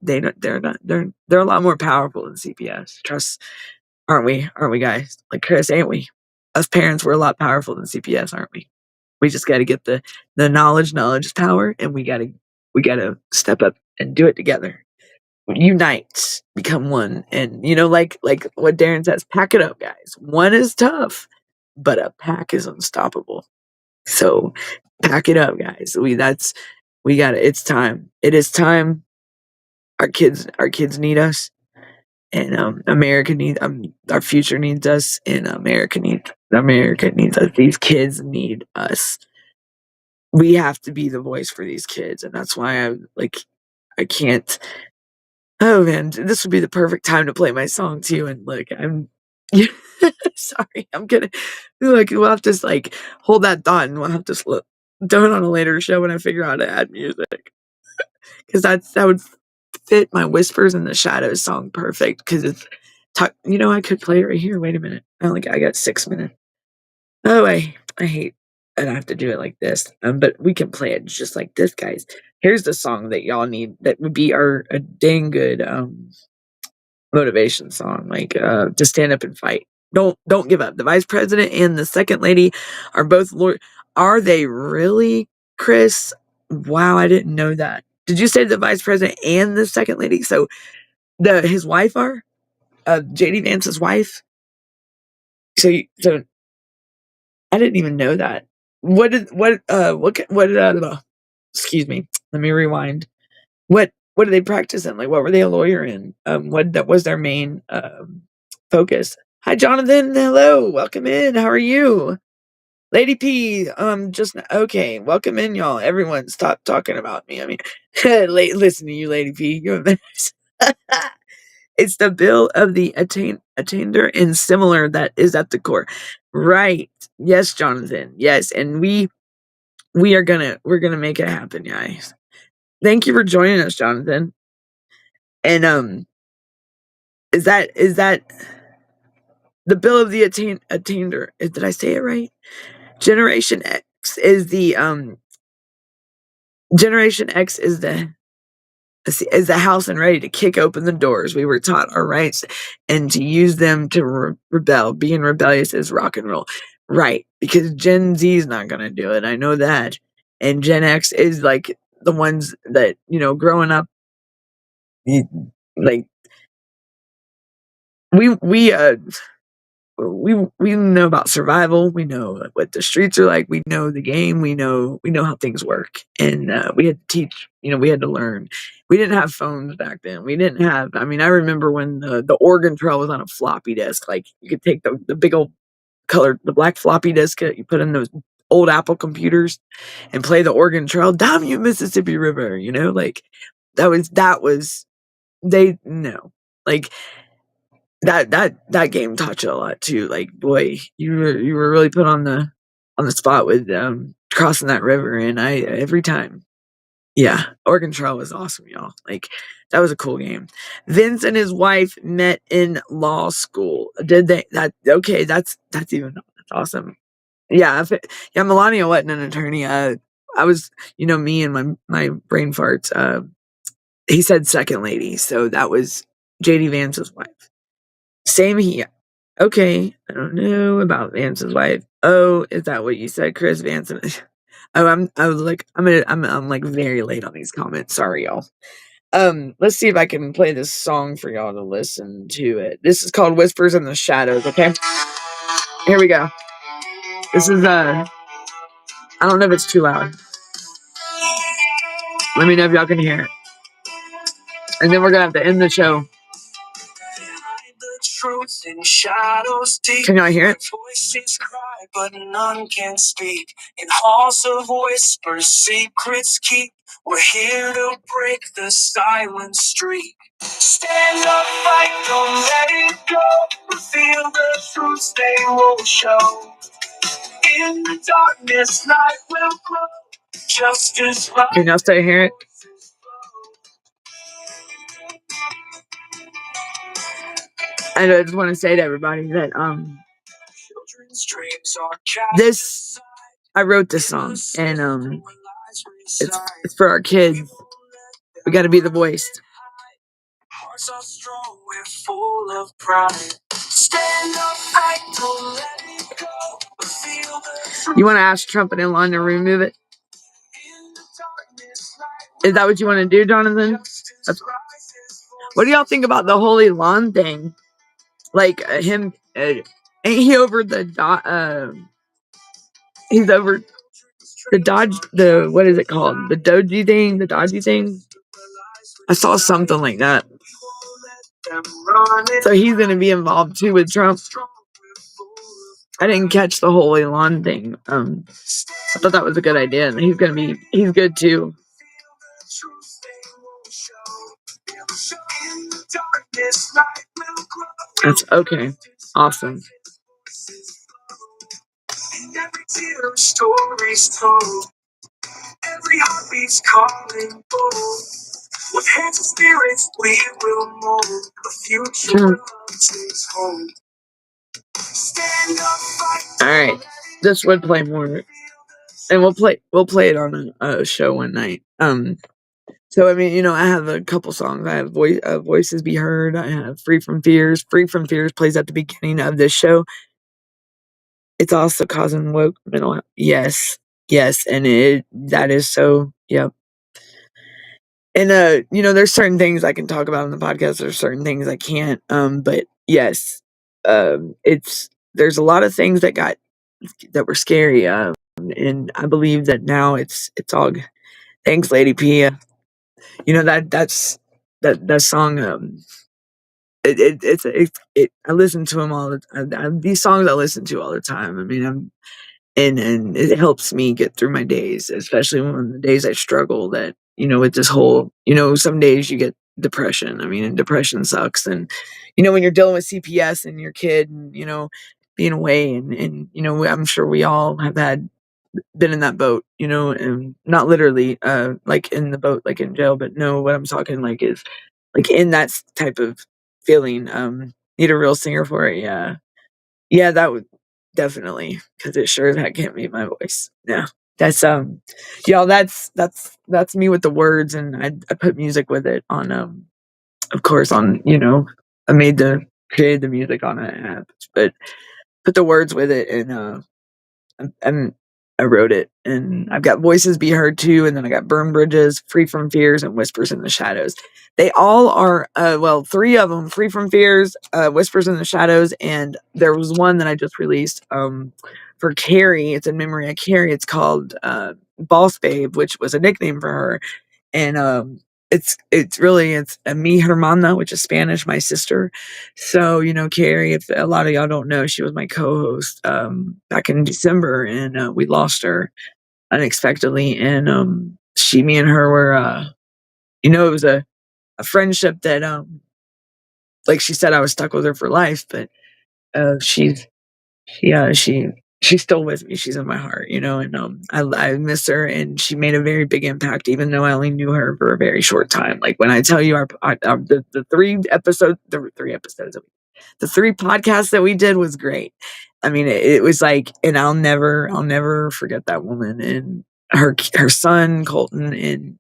a lot more powerful than CPS. Trust, aren't we guys? Like Chris, ain't we? Us parents, we're a lot powerful than CPS, aren't we? We just got to get the knowledge. Knowledge is power, and we gotta step up and do it together. Unite, become one, and like what Darren says, pack it up, guys. One is tough, but a pack is unstoppable. So pack it up, guys. We got it. It's time. It is time. Our kids need us, and America needs our future needs us, and America needs us. These kids need us. We have to be the voice for these kids, and that's why I can't. Oh man, this would be the perfect time to play my song too. And look, I'm sorry. I'm gonna look. We'll have to like hold that thought, and we'll have to do it on a later show when I figure out how to add music, because that would fit my Whispers in the Shadows song perfect. Because it's I could play it right here. Wait a minute. I got 6 minutes. Oh, I hate that I have to do it like this. But we can play it just like this, guys. Here's the song that y'all need. That would be a dang good motivation song, like to stand up and fight. Don't give up. The vice president and the second lady are both Lord. Are they really, Chris? Wow, I didn't know that. Did you say the vice president and the second lady? So his wife are JD Vance's wife. So I didn't even know that. Excuse me. Let me rewind. What did they practice in? Like, what were they a lawyer in? What that was their main focus? Hi, Jonathan. Hello, welcome in. How are you, Lady P? Okay. Welcome in, y'all. Everyone, stop talking about me. I mean, listen to you, Lady P. You're a menace. It's the bill of the attainder and similar that is at the core. Right. Yes, Jonathan. Yes. And we're gonna make it happen, guys. Thank you for joining us, Jonathan. And is that the bill of the attainder? Did I say it right? Generation X is the Generation X is the house and ready to kick open the doors. We were taught our rights and to use them to rebel. Being rebellious is rock and roll. Right. Because Gen Z is not going to do it. I know that. And Gen X is like the ones that, growing up, like we, we, uh, we know about survival. We know what the streets are like. We know the game. We know how things work. And we had to teach. We had to learn. We didn't have phones back then. We didn't have. I mean, I remember when the Oregon Trail was on a floppy disk. Like you could take the big old the black floppy disk that you put in those old Apple computers and play the Oregon Trail down you Mississippi River. Like that was they no like that game taught you a lot too. Like, boy, you were really put on the spot with crossing that river, and I every time. Yeah, Oregon Trail was awesome, y'all. Like that was a cool game. Vince and his wife met in law school. Did they? That okay? That's awesome. Yeah, yeah. Melania wasn't an attorney. I was, me and my brain farts. He said second lady, so that was JD Vance's wife. Same here. Okay, I don't know about Vance's wife. Oh, is that what you said, Chris Vance? Oh, I was like, I'm like very late on these comments. Sorry, y'all. Let's see if I can play this song for y'all to listen to it. This is called Whispers in the Shadows, okay? Here we go. This is I don't know if it's too loud. Let me know if y'all can hear it. And then we're gonna have to end the show. Can y'all hear it? Voices cry, but none can speak. In halls of whispers, secrets keep. We're here to break the silent streak. Stand up, fight, don't let it go. Reveal the truths they won't show. In the darkness, light will grow. Justice. Can y'all still hear it? And I just want to say to everybody that this I wrote this song, and it's for our kids. We got to be the voice. Hearts are strong, we're full of pride. Stand up, fight, don't let it go. You want to ask Trump and Elon to remove it? Is that what you want to do, Jonathan? What do y'all think about the whole Elon thing? Like him, ain't he over the he's over the Dodge, what is it called? The Doji thing, the Dodgy thing. I saw something like that. So he's gonna be involved too with Trump. I didn't catch the whole Elon thing. I thought that was a good idea. He's good too. That's okay. Awesome. Every heartbeat's calling bold. With hands and spirits, we will mold a future takes hold. Stand up, fight. All right, this would play more, and we'll play it on a show one night. So I mean, I have a couple songs. I have Voices Be Heard. I have Free from Fears. Free from Fears plays at the beginning of this show. It's also causing woke mental health. Yes, and that is so. Yep. And there's certain things I can talk about on the podcast. There's certain things I can't. But yes, there's a lot of things that were scary. And I believe that now it's all. Thanks, Lady P. That song. I listen to them all. These songs I listen to all the time. I mean, and it helps me get through my days, especially when the days I struggle that, with this whole, some days you get depression. I mean, and depression sucks. And, when you're dealing with CPS and your kid and, being away and, I'm sure we all have been in that boat, and not literally, like in the boat, like in jail, but no, what I'm talking like is like in that type of feeling, need a real singer for it. Yeah. Yeah, that would definitely, because it sure as heck can't be my voice. Yeah, that's y'all. That's me with the words, and I put music with it on of course on I created the music on an app, but put the words with it, and I wrote it, and I've got Voices Be Heard too, and then I got Burn Bridges, Free from Fears, and Whispers in the Shadows. They all are, three of them, Free from Fears, Whispers in the Shadows, and there was one that I just released for Carrie. It's in memory of Carrie. It's called Boss Babe, which was a nickname for her, and it's mi hermana, which is Spanish, my sister. So, Carrie, if a lot of y'all don't know, she was my co-host back in December, and we lost her unexpectedly. And me and her were, it was a friendship that, like she said, I was stuck with her for life, but she's still with me. She's in my heart, and I miss her, and she made a very big impact, even though I only knew her for a very short time. Like when I tell you the three podcasts that we did was great. I mean, it was like, and I'll never forget that woman and her son Colton, and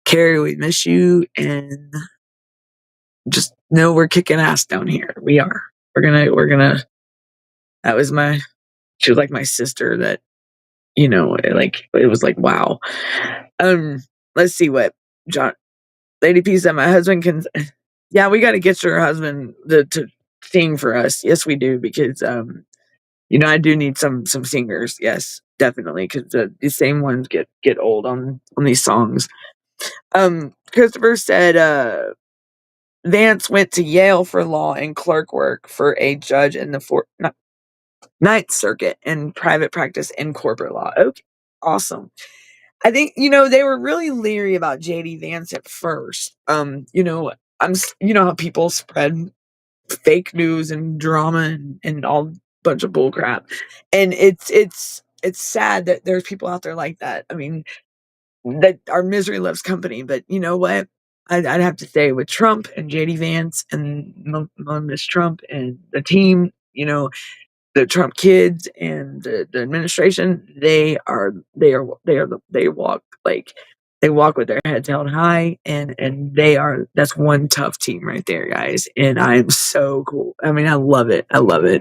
Carrie, we miss you, and just know we're kicking ass down here. We are. We're gonna. That was she was like my sister that, it was like, wow. Let's see what Lady P said. My husband can, yeah, we got to get your husband to sing for us. Yes, we do. Because, I do need some singers. Yes, definitely, because the same ones get old on these songs. Christopher said Vance went to Yale for law and clerk work for a judge in the Ninth Circuit and private practice in corporate law. Okay, awesome. I think they were really leery about JD Vance at first. How people spread fake news and drama and all bunch of bull crap, and it's sad that there's people out there like that. I mean, that our misery loves company. But you know what? I'd have to say with Trump and JD Vance and Miss Trump and the team, the Trump kids and the administration, they walk with their heads held high, and that's one tough team right there, guys. And I'm so cool. I mean, I love it.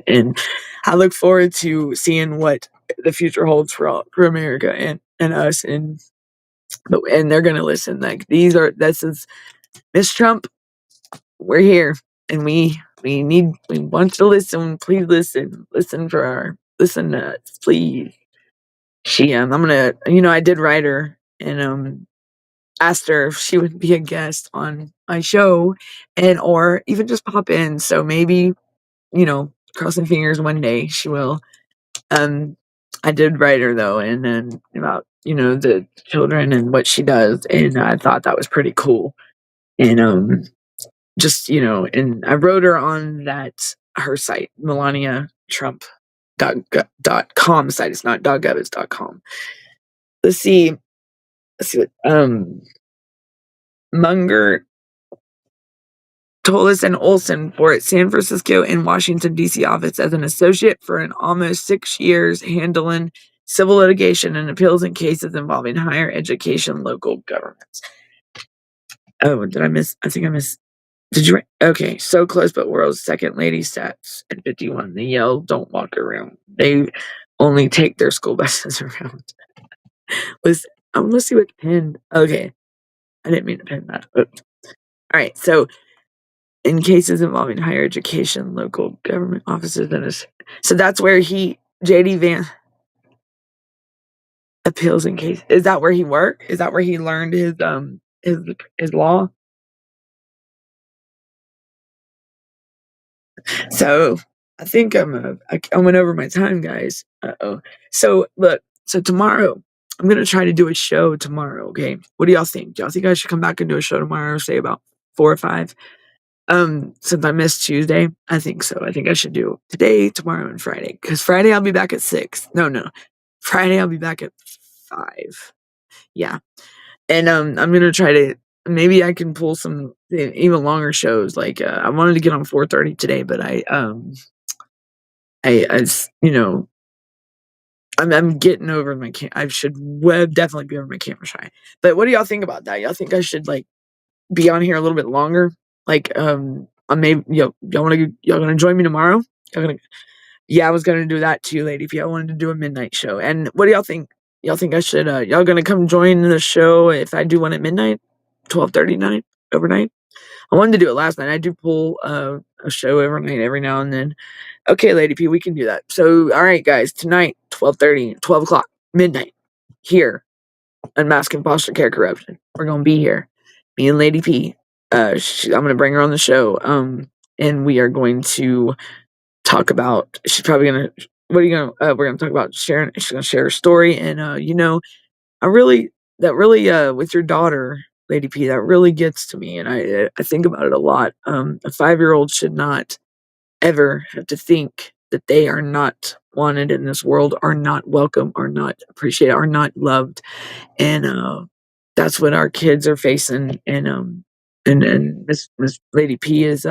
And I look forward to seeing what the future holds for America and us, and they're gonna listen. Like this is Miss Trump. We're here, and we want you to listen. Please listen. Listen to us, please. I'm gonna, I did write her and asked her if she would be a guest on my show, and or even just pop in. So maybe, crossing fingers, one day she will. I did write her though, and then about the children and what she does, and I thought that was pretty cool. And just and I wrote her on her site, melaniatrump.com site. It's not .gov, it's .com. Let's see what Munger Tolis and Olson for its San Francisco and Washington D.C. office as an associate for an almost 6 years, handling civil litigation and appeals in cases involving higher education local governments. Oh, did I miss? I think I missed. Did you write? Okay, so close, but world's second lady stats at 51. They yell, "Don't walk around." They only take their school buses around. Let's see what pin. Okay, I didn't mean to pin that. Oops. All right, so in cases involving higher education, local government offices, so that's where JD Van appeals in case. Is that where he worked? Is that where he learned his law? So I think I went over my time, guys. Uh-oh. So look, tomorrow I'm gonna try to do a show tomorrow. Okay, what do y'all think? Do y'all think I should come back and do a show tomorrow? Say about 4 or 5. Since I missed Tuesday, I think so. I think I should do today, tomorrow, and Friday. Because Friday I'll be back at 6. No, Friday I'll be back at 5. Yeah, and I'm gonna try to. Maybe I can pull some even longer shows. Like I wanted to get on 4:30 today, but I'm getting over my I should definitely be over my camera shy. But what do y'all think about that? Y'all think I should be on here a little bit longer? I may y'all gonna join me tomorrow? Y'all gonna Yeah, I was gonna do that too, lady. If y'all wanted to do a midnight show. And what do y'all think? Y'all think I should y'all gonna come join the show if I do one at midnight? 12:30 night overnight? I wanted to do it last night. I do pull a show overnight every now and then. Okay, Lady P, we can do that. So, all right, guys, tonight, 12:30, 12 o'clock, midnight, here, Unmasking Foster Care Corruption. We're going to be here. Me and Lady P. I'm going to bring her on the show. And we are going to talk about, she's probably going to, we're going to talk about sharing, she's going to share her story. And, with your daughter, Lady P, that really gets to me. And I think about it a lot. A 5-year-old should not ever have to think that they are not wanted in this world, are not welcome, are not appreciated, are not loved. And that's what our kids are facing. And Miss Lady P is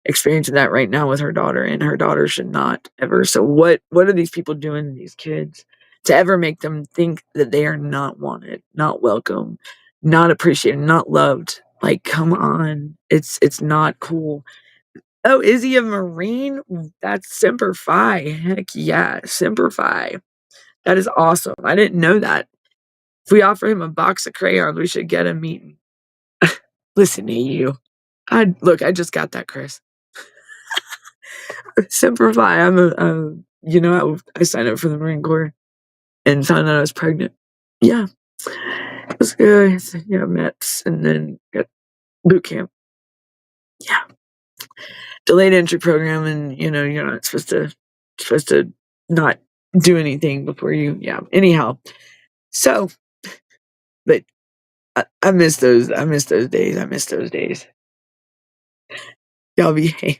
experiencing that right now with her daughter, and her daughter should not ever. So what are these people doing to these kids to ever make them think that they are not wanted, not welcome, not appreciated, not loved? Like, come on. It's not cool. Oh, is he a Marine? That's Semper Fi. Heck yeah, Semper Fi. That is awesome. I didn't know that. If we offer him a box of crayons, we should get him meeting. Listen to you. I just got that, Chris. Semper Fi. I signed up for the Marine Corps and found out I was pregnant. Yeah. It was good. MEPS and then got boot camp. Yeah. Delayed entry program, and you're not supposed to not do anything before you. Yeah. Anyhow, so, but I miss those. I miss those days. I miss those days. Y'all behave.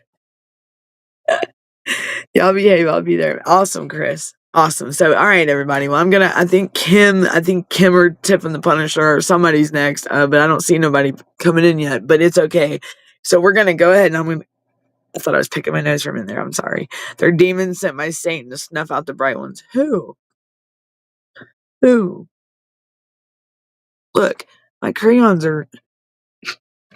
Y'all behave. I'll be there. Awesome, Chris. Awesome. So, all right, everybody. Well, I think Kim or Tiffin the Punisher or somebody's next, but I don't see nobody coming in yet, but it's okay. So we're going to go ahead, and I thought I was picking my nose from in there. I'm sorry. Their demons sent my Satan to snuff out the bright ones. Who? Look, my crayons are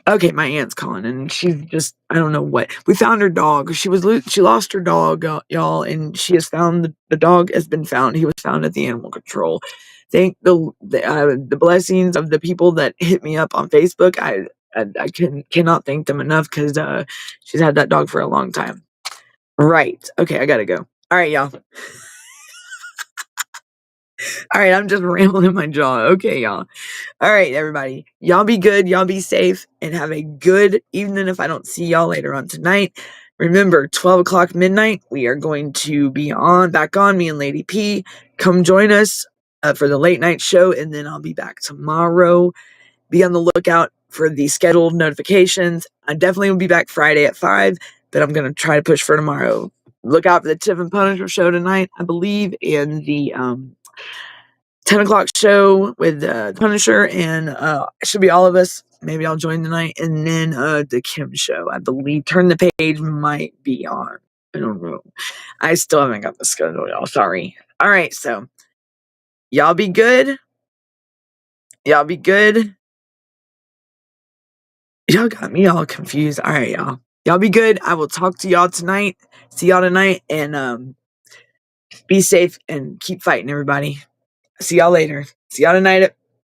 okay. My aunt's calling, and she's just, I don't know what. We found her dog. She lost her dog, y'all, and she has found the dog has been found. He was found at the animal control. Thank the blessings of the people that hit me up on Facebook. I cannot thank them enough, because she's had that dog for a long time. Right. Okay, I gotta go. All right, y'all. All right, I'm just rambling my jaw. Okay, y'all. All right, everybody. Y'all be good. Y'all be safe, and have a good evening if I don't see y'all later on tonight. Remember, 12 o'clock midnight, we are going to be back on, me and Lady P. Come join us for the late night show, and then I'll be back tomorrow. Be on the lookout for the scheduled notifications. I definitely will be back Friday at 5, but I'm going to try to push for tomorrow. Look out for the Tiff and Punisher show tonight, I believe, and the 10 o'clock show with the Punisher, and it should be all of us. Maybe I'll join tonight. And then the Kim show, I believe. Turn the Page might be on. I don't know. I still haven't got the schedule, y'all. Sorry. All right, so y'all be good. Y'all be good. Y'all got me all confused. All right, y'all. Y'all be good. I will talk to y'all tonight. See y'all tonight, and be safe and keep fighting, everybody. See y'all later. See y'all tonight at